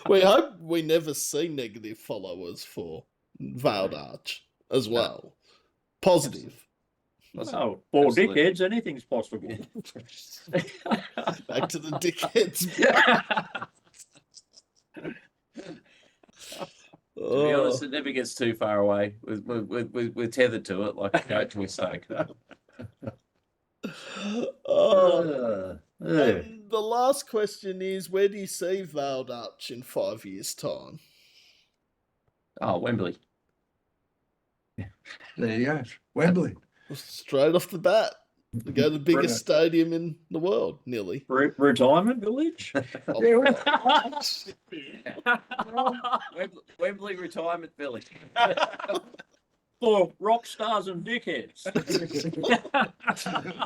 A: We hope we never see negative followers for Veiled Arch as well. Positive.
D: Oh, for dickheads, anything's possible.
A: Back to the dickheads.
C: To be honest, it never gets too far away. We're tethered to it like a coach we say.
A: And the last question is, where do you see Veiled Arch in 5 years' time?
C: Oh, Wembley.
B: There you go. Wembley.
A: Straight off the bat. We go to the biggest stadium in the world, nearly.
D: Retirement village?
C: Wembley Retirement Village.
D: For rock stars and dickheads.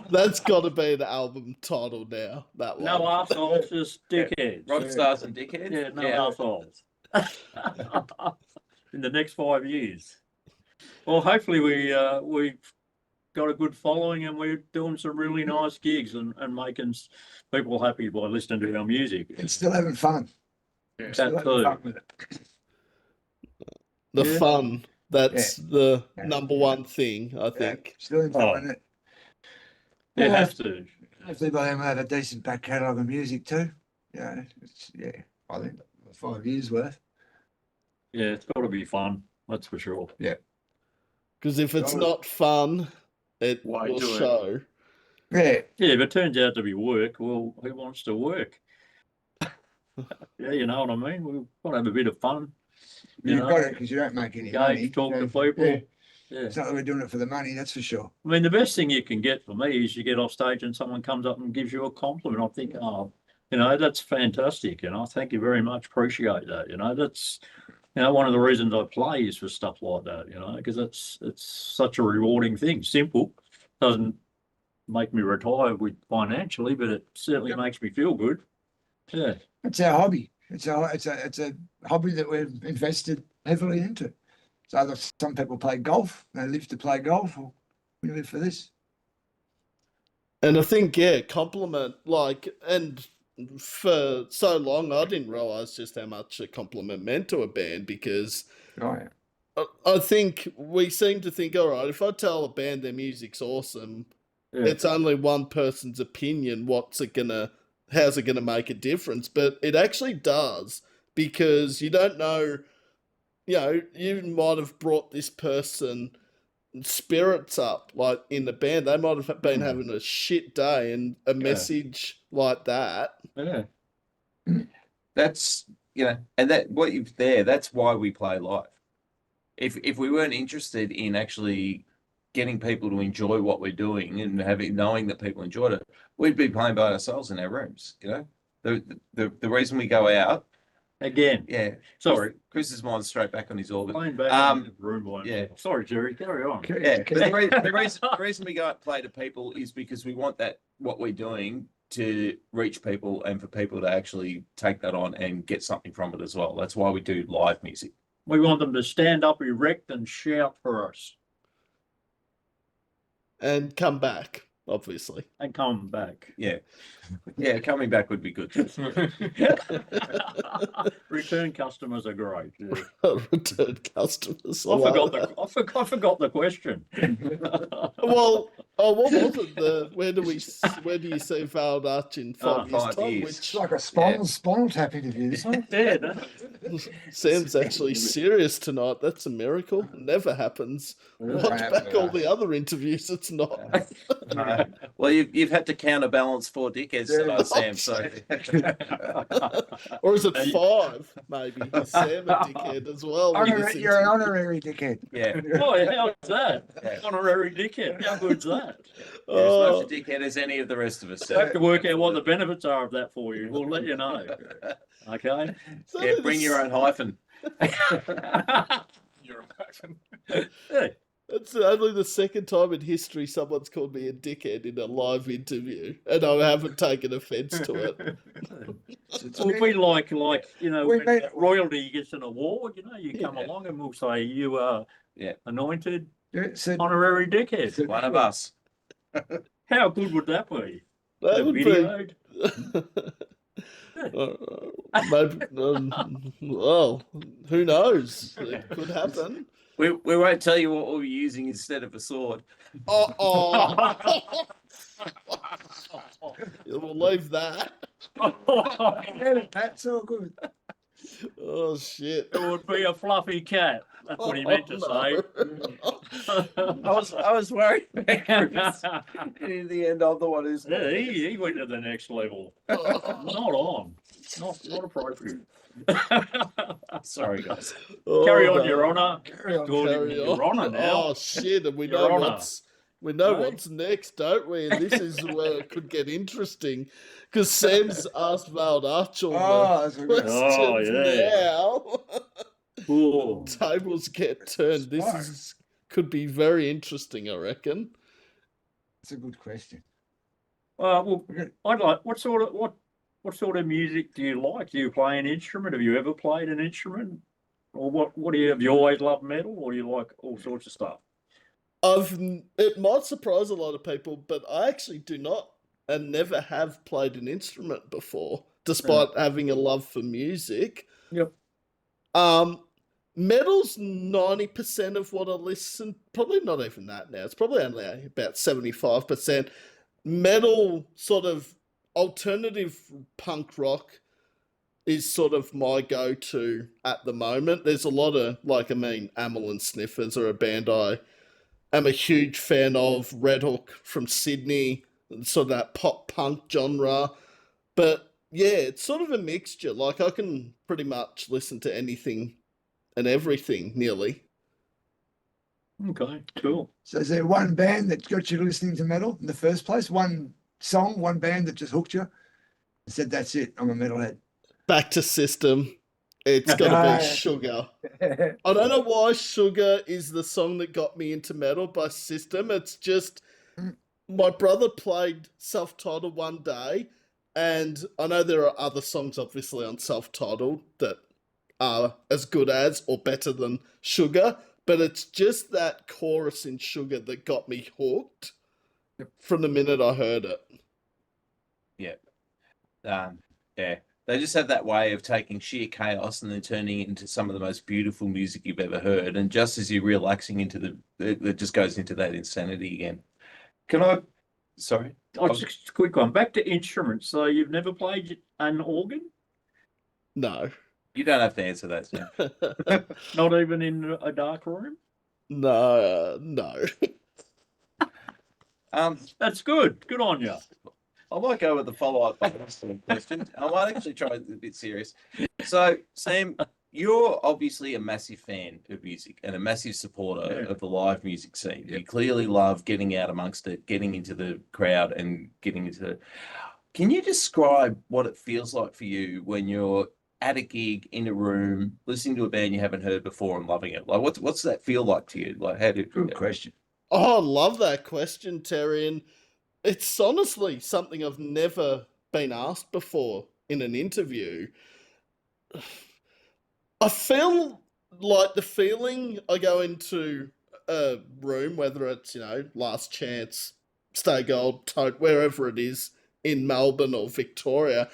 A: That's got to be an album title now. That one.
D: No assholes, just dickheads.
C: Rock stars and dickheads?
D: Yeah, no assholes. In the next 5 years. Well, hopefully we've got a good following and we're doing some really nice gigs and making people happy by listening to our music.
B: And still having fun.
D: Yeah.
B: Still having fun with it.
A: The fun. That's the number one thing, I think.
B: Still enjoying it.
D: You have to.
B: Hopefully by then we'll have a decent back catalogue of music too. I think 5 years worth.
D: Yeah, it's got to be fun. That's for sure.
B: Yeah.
A: Because if it's not fun, it will show.
B: Yeah.
D: Yeah, if it turns out to be work, well, who wants to work? Yeah, you know what I mean? We've got to have a bit of fun.
B: You've got it because you don't make any money.
D: Talk to people. Yeah.
B: It's not that we're doing it for the money, that's for sure.
D: I mean, the best thing you can get for me is you get off stage and someone comes up and gives you a compliment. I think, oh, that's fantastic. Thank you very much. Appreciate that. That's, one of the reasons I play is for stuff like that, because it's such a rewarding thing. Simple, doesn't make me retire with financially, but it certainly makes me feel good. Yeah.
B: It's our hobby. It's a hobby that we've invested heavily into. So some people play golf, they live to play golf, or we live for this.
A: And I think, compliment, and for so long, I didn't realize just how much a compliment meant to a band, because
B: Oh, yeah.
A: I think we seem to think, all right, if I tell a band their music's awesome,
D: Yeah.
A: it's only one person's opinion. How's it gonna make a difference? But it actually does, because you don't know, you might have brought this person spirits up, like in the band. They might have been having a shit day, and a message like that.
D: Yeah.
C: That's and that's why we play live. If we weren't interested in actually getting people to enjoy what we're doing and knowing that people enjoyed it, we'd be playing by ourselves in our rooms. The reason we go out
D: Again.
C: Yeah.
D: Sorry.
C: Chris's mind's straight back on his orbit.
D: Playing back in the room by
C: yeah.
D: himself. Sorry, Jerry. Carry on.
C: Yeah. But the reason we go out and play to people is because we want what we're doing to reach people, and for people to actually take that on and get something from it as well. That's why we do live music.
D: We want them to stand up erect and shout for us.
A: And come back, obviously.
D: And come back.
C: Yeah. Yeah, coming back would be good.
D: Return customers are great. Yeah.
A: Return customers.
D: I forgot the question.
A: Well, what was it? Where do you see Veiled Arch in 5 years'
C: 5
A: time?
C: years.
B: It's like a spinal tap interview, isn't it?
D: Yeah,
A: Sam's actually serious tonight. That's a miracle. Never happens. Watch back all the other interviews. It's not.
C: Well, you've had to counterbalance 4 dickheads tonight, Sam. So,
A: or is it 5? Maybe is Sam a dickhead as well?
B: You're an honorary dickhead.
C: yeah.
D: Oh, how's that?
C: Yeah.
D: Honorary dickhead. How good's that?
C: You're as much a dickhead as any of the rest of us.
D: I have to work out what the benefits are of that for you. We'll let you know. Okay.
C: Yeah, bring your own hyphen.
E: You're laughing.
D: Yeah.
A: It's only the second time in history someone's called me a dickhead in a live interview, and I haven't taken offence to it.
D: We'll be like when royalty gets an award, you come
C: Yeah.
D: along and we'll say you are anointed
B: So,
D: honorary dickhead.
C: One of us.
D: How good would that be?
A: That would be.
D: Videoed?
A: Maybe, well, who knows? It could happen.
C: We won't tell you what we'll be using instead of a sword.
A: Oh. We'll leave that.
B: that's all good.
A: Oh, shit.
D: It would be a fluffy cat. That's what he meant to say.
C: I was worried. In the end, I'm the one who's.
D: Yeah, he went to the next level. Not on. Not appropriate.
C: Sorry, guys.
D: Carry on,
A: no.
D: Your Honour.
B: Carry on.
D: Your Honour now.
A: Oh, shit. And we
D: Your
A: know
D: Honour.
A: what's next, don't we? And this is where it could get interesting, because Sam's asked Veiled Arch all
B: Oh, that's
A: the
B: a good.
A: questions
D: yeah.
A: now.
D: Ooh.
A: Tables get turned. This could be very interesting, I reckon.
B: That's a good question.
D: Well, I'd like. What sort of music do you like? Do you play an instrument? Have you ever played an instrument? Or what do you have? You always loved metal, or do you like all sorts of stuff?
A: It might surprise a lot of people, but I actually do not and never have played an instrument before, despite having a love for music.
D: Yep.
A: Metal's 90% of what I listen, probably not even that now. It's probably only about 75%. Metal, sort of alternative punk rock, is sort of my go-to at the moment. There's a lot of, Amyl and Sniffers are a band I am a huge fan of. Red Hook from Sydney, sort of that pop punk genre. But yeah, it's sort of a mixture. I can pretty much listen to anything and everything nearly.
D: Okay, cool.
B: So is there one band that got you listening to metal in the first place? One song, one band that just hooked you? I said, that's it, I'm a metalhead.
A: Back to System. It's got to
B: Ah.
A: be Sugar. I don't know why Sugar is the song that got me into metal by System. It's just my brother played Self-Titled one day, and I know there are other songs obviously on Self-Titled that are as good as or better than Sugar, but it's just that chorus in Sugar that got me hooked from the minute I heard it.
C: Yeah. They just have that way of taking sheer chaos and then turning it into some of the most beautiful music you've ever heard. And just as you're relaxing into it just goes into that insanity again. Sorry?
D: Oh, just a quick one. Back to instruments. So you've never played an organ?
A: No.
C: You don't have to answer that, Sam.
D: Not even in a dark room?
A: No.
D: That's good. Good on you.
C: I might go with the follow-up question. I might actually try a bit serious. So, Sam, you're obviously a massive fan of music and a massive supporter of the live music scene. You clearly love getting out amongst it, getting into the crowd and getting into... Can you describe what it feels like for you when you're at a gig, in a room, listening to a band you haven't heard before and loving it? Like, what's that feel like to you? Like, how did...
B: Good question.
A: Oh, I love that question, Terry. And it's honestly something I've never been asked before in an interview. I feel like the feeling I go into a room, whether it's, Last Chance, Stay Gold, Tote, wherever it is in Melbourne or Victoria,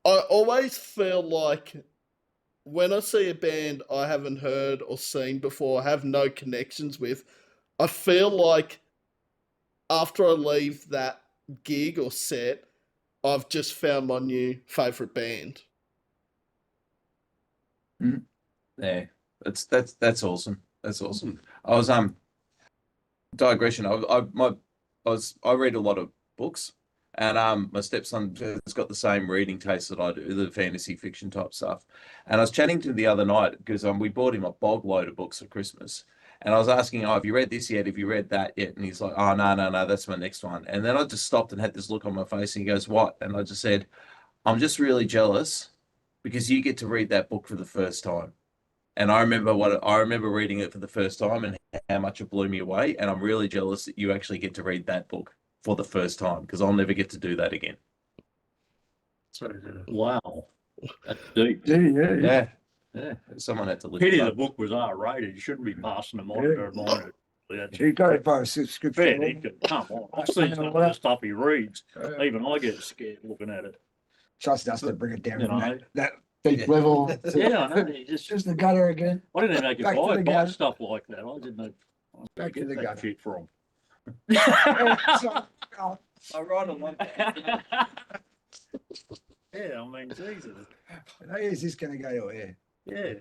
A: I always feel like when I see a band I haven't heard or seen before, have no connections with, I feel like after I leave that gig or set, I've just found my new favourite band.
C: Yeah, that's awesome. That's awesome. I was digression. I read a lot of books, and my stepson has got the same reading taste that I do, the fantasy fiction type stuff. And I was chatting to him the other night because we bought him a bog load of books for Christmas. And I was asking, have you read this yet? Have you read that yet? And he's like, oh, no, that's my next one. And then I just stopped and had this look on my face and he goes, what? And I just said, I'm just really jealous because you get to read that book for the first time. And I remember reading it for the first time and how much it blew me away. And I'm really jealous that you actually get to read that book for the first time because I'll never get to do that again.
D: Wow. That's deep.
B: Yeah.
C: Yeah. Someone had to look
D: Pity
C: it
D: the
C: up.
D: book was R-rated. You shouldn't be passing them on to monitor. That's
B: You got it by a
D: fair
B: subscription.
D: dinkum. Come on. I've seen some of the stuff he reads. Even I get scared looking at it.
B: Trust us to bring it down
D: You
B: from
D: know.
B: that deep level. To
D: Yeah, I know. It's
B: just the gutter again.
D: I didn't even know you
B: Back to
D: could
B: the
D: buy
B: gutter.
D: stuff like that. I didn't know.
B: Back to the
D: that
B: gutter.
D: shit from.
C: I write on one.
D: Yeah, I mean, Jesus.
B: How is this going to go to air?
D: Yeah.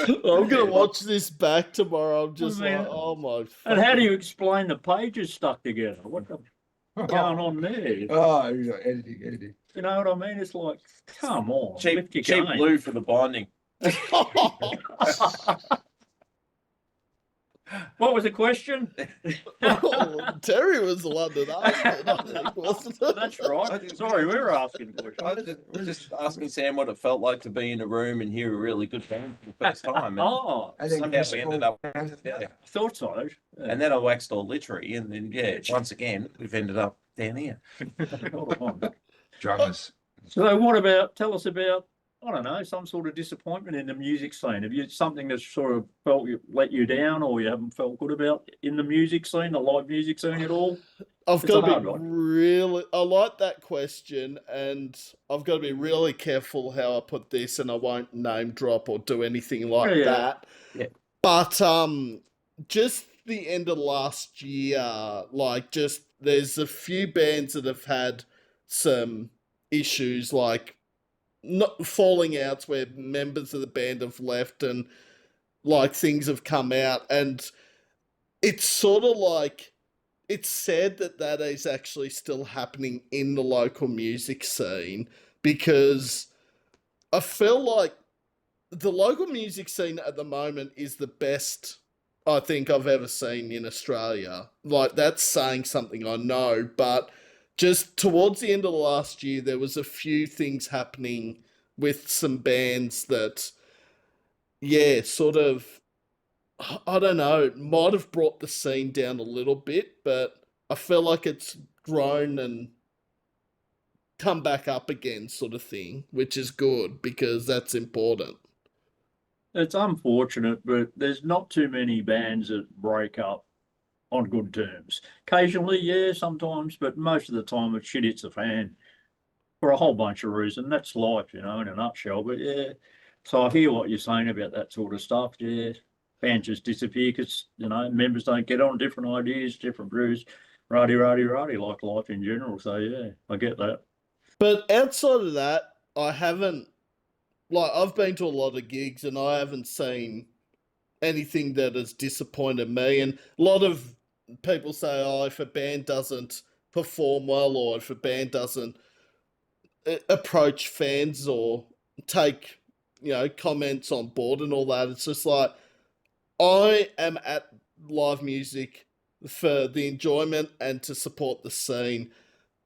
A: I'm going to watch this back tomorrow. I'm just
D: Man.
A: like, oh my...
D: And how do you explain the pages stuck together? What the going on there?
B: Oh, you got editing.
D: You know what I mean? It's like, come on,
C: Cheap
D: lift your game.
C: glue for the binding.
D: What was the question?
A: Terry was the one that asked it, I think, wasn't it?
D: That's right. Sorry, we were asking questions.
C: I was just asking Sam what it felt like to be in a room and hear a really good band for the first time. And
D: Oh,
B: I think
C: somehow we ended up,
B: yeah.
D: I thought so.
C: and then I waxed all literary, and then once again we've ended up down here.
B: Drummers.
D: So what about, tell us about, I don't know, some sort of disappointment in the music scene. Have you something that's sort of let you down or you haven't felt good about in the music scene, the live music scene at all?
A: I've
D: It's
A: got
D: a
A: to be
D: hard one.
A: really... I like that question, and I've got to be really careful how I put this, and I won't name drop or do anything like
D: Yeah.
A: that.
C: Yeah.
A: But just the end of last year, there's a few bands that have had some issues, like not falling outs where members of the band have left and like things have come out, and it's sort of like it's sad that is actually still happening in the local music scene, because I feel like the local music scene at the moment is the best I think I've ever seen in Australia. Like, that's saying something, I know, but just towards the end of the last year, there was a few things happening with some bands that, yeah, sort of, I don't know, might have brought the scene down a little bit, but I feel like it's grown and come back up again, sort of thing, which is good because that's important.
D: It's unfortunate, but there's not too many bands that break up on good terms. Occasionally, yeah, sometimes, but most of the time it shit hits the fan for a whole bunch of reasons. That's life, in a nutshell. But yeah, so I hear what you're saying about that sort of stuff. Yeah, bands just disappear because, members don't get on, different ideas, different brews, rowdy, like life in general. So yeah, I get that.
A: But outside of that, I haven't, like, I've been to a lot of gigs and I haven't seen anything that has disappointed me. And a lot of people say, oh, if a band doesn't perform well or if a band doesn't approach fans or take, comments on board and all that, it's just like, I am at live music for the enjoyment and to support the scene.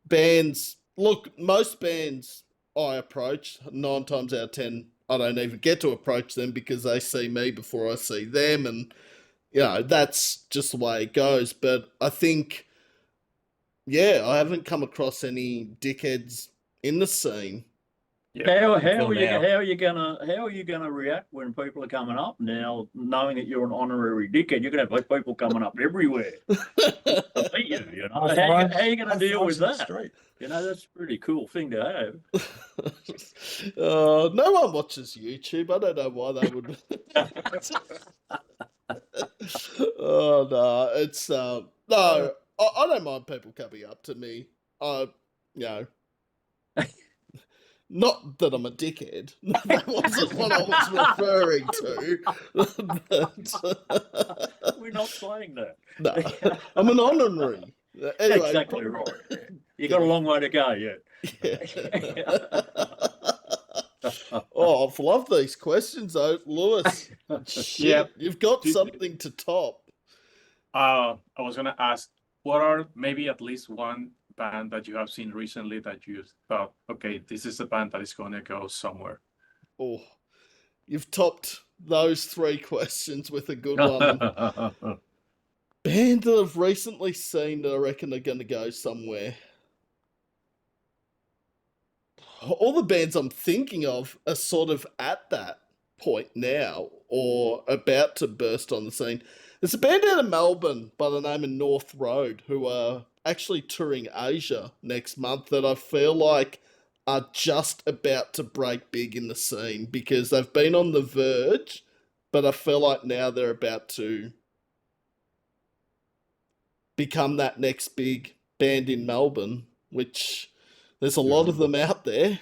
A: Bands, look, most bands I approach, 9 times out of 10, I don't even get to approach them because they see me before I see them. And, that's just the way it goes. But I think, yeah, I haven't come across any dickheads in the scene.
D: How
C: Until
D: are you
C: now.
D: how are you gonna react when people are coming up now, knowing that you're an honorary dickhead? You're gonna have people coming up everywhere. Beat you, How are you gonna deal with that? That's a pretty cool thing to have.
A: No one watches YouTube. I don't know why they would. Oh no, it's no. I don't mind people coming up to me. Not that I'm a dickhead. That wasn't what I was referring to. But,
D: We're not saying that.
A: no, I'm an honorary. Anyway,
D: Exactly right. You got a long way to go yet.
A: Oh, I've loved these questions, though, Lewis. Shit,
E: Yeah.
A: you've got
E: Did-
A: something to top.
E: I was gonna ask, what are maybe at least one band that you have seen recently that you thought, okay, this is a band that is gonna go somewhere?
A: Oh, you've topped those 3 questions with a good one. Band that I've recently seen that I reckon are going to go somewhere. All the bands I'm thinking of are sort of at that point now or about to burst on the scene. There's a band out of Melbourne by the name of North Road who are actually touring Asia next month that I feel like are just about to break big in the scene because they've been on the verge, but I feel like now they're about to become that next big band in Melbourne, which there's a lot of them out there.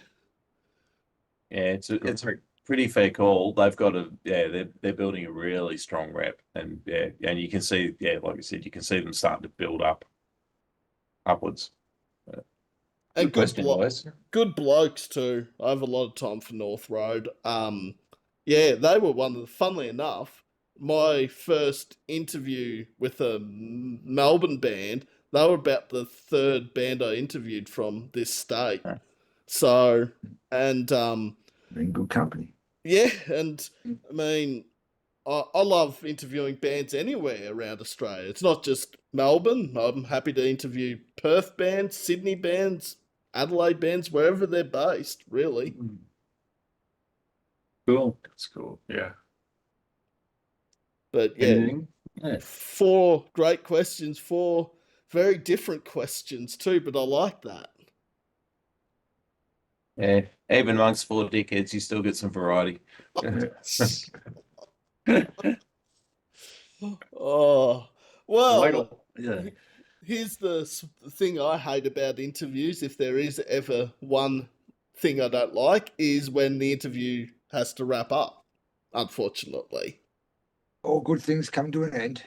C: Yeah, it's a pretty fair call. They've got they're building a really strong rep, and and you can see, like I said, you can see them starting to build upwards.
A: And
C: Boys.
A: good blokes too. I have a lot of time for North Road. Yeah, they were one of the, funnily enough, my first interview with a Melbourne band, they were about the 3rd band I interviewed from this state.
C: Huh.
A: So, and
B: In good company.
A: yeah, and I mean, I love interviewing bands anywhere around Australia. It's not just Melbourne. I'm happy to interview Perth bands, Sydney bands, Adelaide bands, wherever they're based, really.
D: Cool.
E: That's cool. Yeah.
A: But yeah,
D: Anything? Yeah.
A: 4 great questions, 4 very different questions too, but I like that.
C: Yeah, even amongst 4 dickheads, you still get some variety.
A: Oh, well,
D: Wait till- yeah.
A: here's the thing I hate about interviews, if there is ever one thing I don't like, is when the interview has to wrap up, unfortunately.
B: All good things come to an end.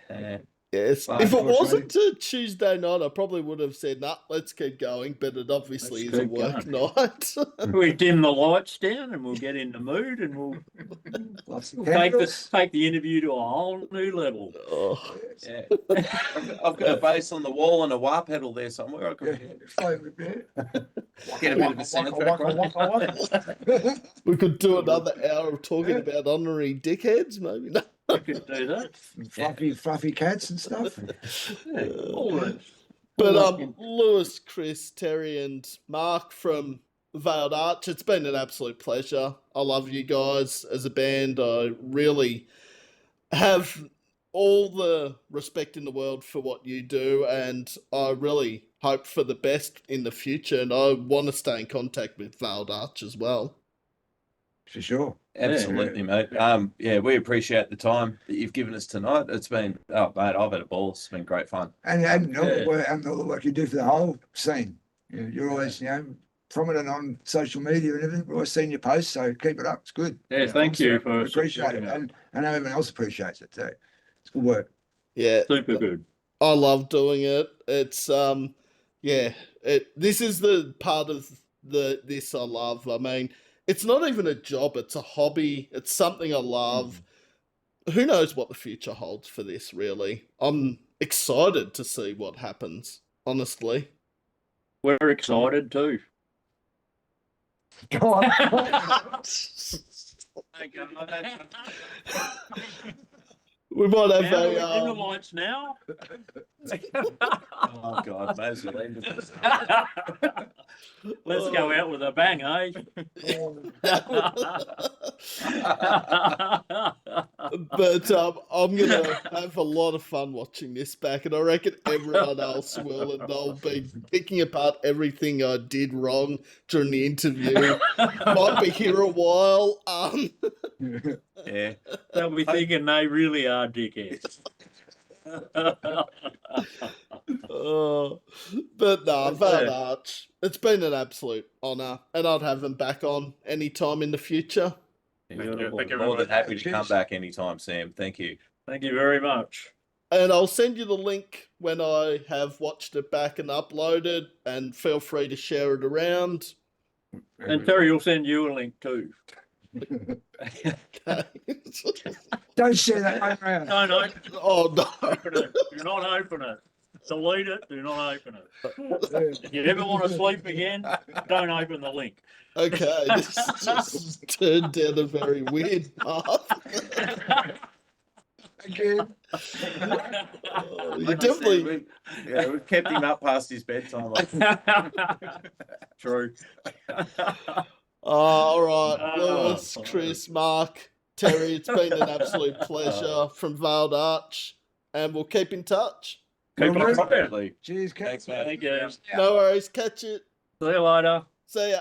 A: Yes.
C: Fine,
A: If it
B: course,
A: wasn't a Tuesday night, I probably would have said, nah, let's keep going. But it obviously
D: Let's
A: is a
D: keep
A: work
D: going.
A: night.
D: We dim the lights down and we'll get in the mood and we'll
B: Lots of
D: take
B: candles.
D: the interview to a whole new level.
A: Oh,
C: Yeah. I've got a bass on the wall and a wah pedal there somewhere. I
B: Yeah,
C: could
B: flavour bit.
C: get a bit of a soundtrack.
A: we could do another hour of talking about honorary dickheads, maybe. No.
D: We could do that.
B: Fluffy cats and stuff.
D: Yeah, all that.
A: But
D: all that-
A: Lewis, Chris, Terry, and Mark from Veiled Arch, it's been an absolute pleasure. I love you guys as a band. I really have all the respect in the world for what you do, and I really hope for the best in the future. And I want to stay in contact with Veiled Arch as well.
B: For sure.
C: Absolutely, mate. Yeah, we appreciate the time that you've given us tonight. It's been, oh, mate, I've had a ball. It's been great fun.
B: And all
D: Yeah.
B: the work, and all the work you do for the whole scene. You're always, prominent on social media and everything. We've always seen your posts, so keep it up. It's good.
D: Yeah, thank you for
B: We appreciate it.
D: supporting it.
B: And I know everyone else appreciates it too. It's good work.
A: Yeah,
D: Super good.
A: I love doing it. It's this is the part of this I love. I mean, it's not even a job, it's a hobby. It's something I love. Who knows what the future holds for this, really. I'm excited to see what happens, honestly.
D: We're excited too.
B: Go on.
A: We might have
D: Now we're in the
A: a
D: lights now.
C: Oh, God, may as well end it.
D: Let's go out with a bang, eh?
A: but I'm gonna have a lot of fun watching this back, and I reckon everyone else will, and I'll be picking apart everything I did wrong during the interview. Might be here a while.
C: Yeah.
D: They'll be thinking they really are dickheads.
A: But no, Veiled Arch, it's been an absolute honour, and I'd have them back on any time in the future.
D: Beautiful.
E: Thank you very
C: More than
E: much.
C: happy to
B: Cheers.
C: come back anytime, Sam. Thank you.
D: Thank you very much.
A: And I'll send you the link when I have watched it back and uploaded, and feel free to share it around.
D: And Terry will send you a link too.
B: Don't share that around.
D: No, no,
A: Oh no.
D: open it. Do not open it. Delete it. Do not open it. If you ever want to sleep again, don't open the link.
A: Okay, this just turned down a very weird path.
B: Again.
A: You
C: Like I said,
A: definitely.
C: we've kept him up past his bedtime.
D: True.
A: All right,
D: Oh,
A: Lewis, Chris, Mark, Terry, it's been an absolute pleasure from Veiled Arch, and we'll keep in touch.
D: Keep
B: Well,
D: it up.
C: Absolutely.
B: Cheers,
C: Thanks,
B: Kat.
C: mate.
D: Thank you.
A: No worries, catch it.
D: See you later.
A: See ya.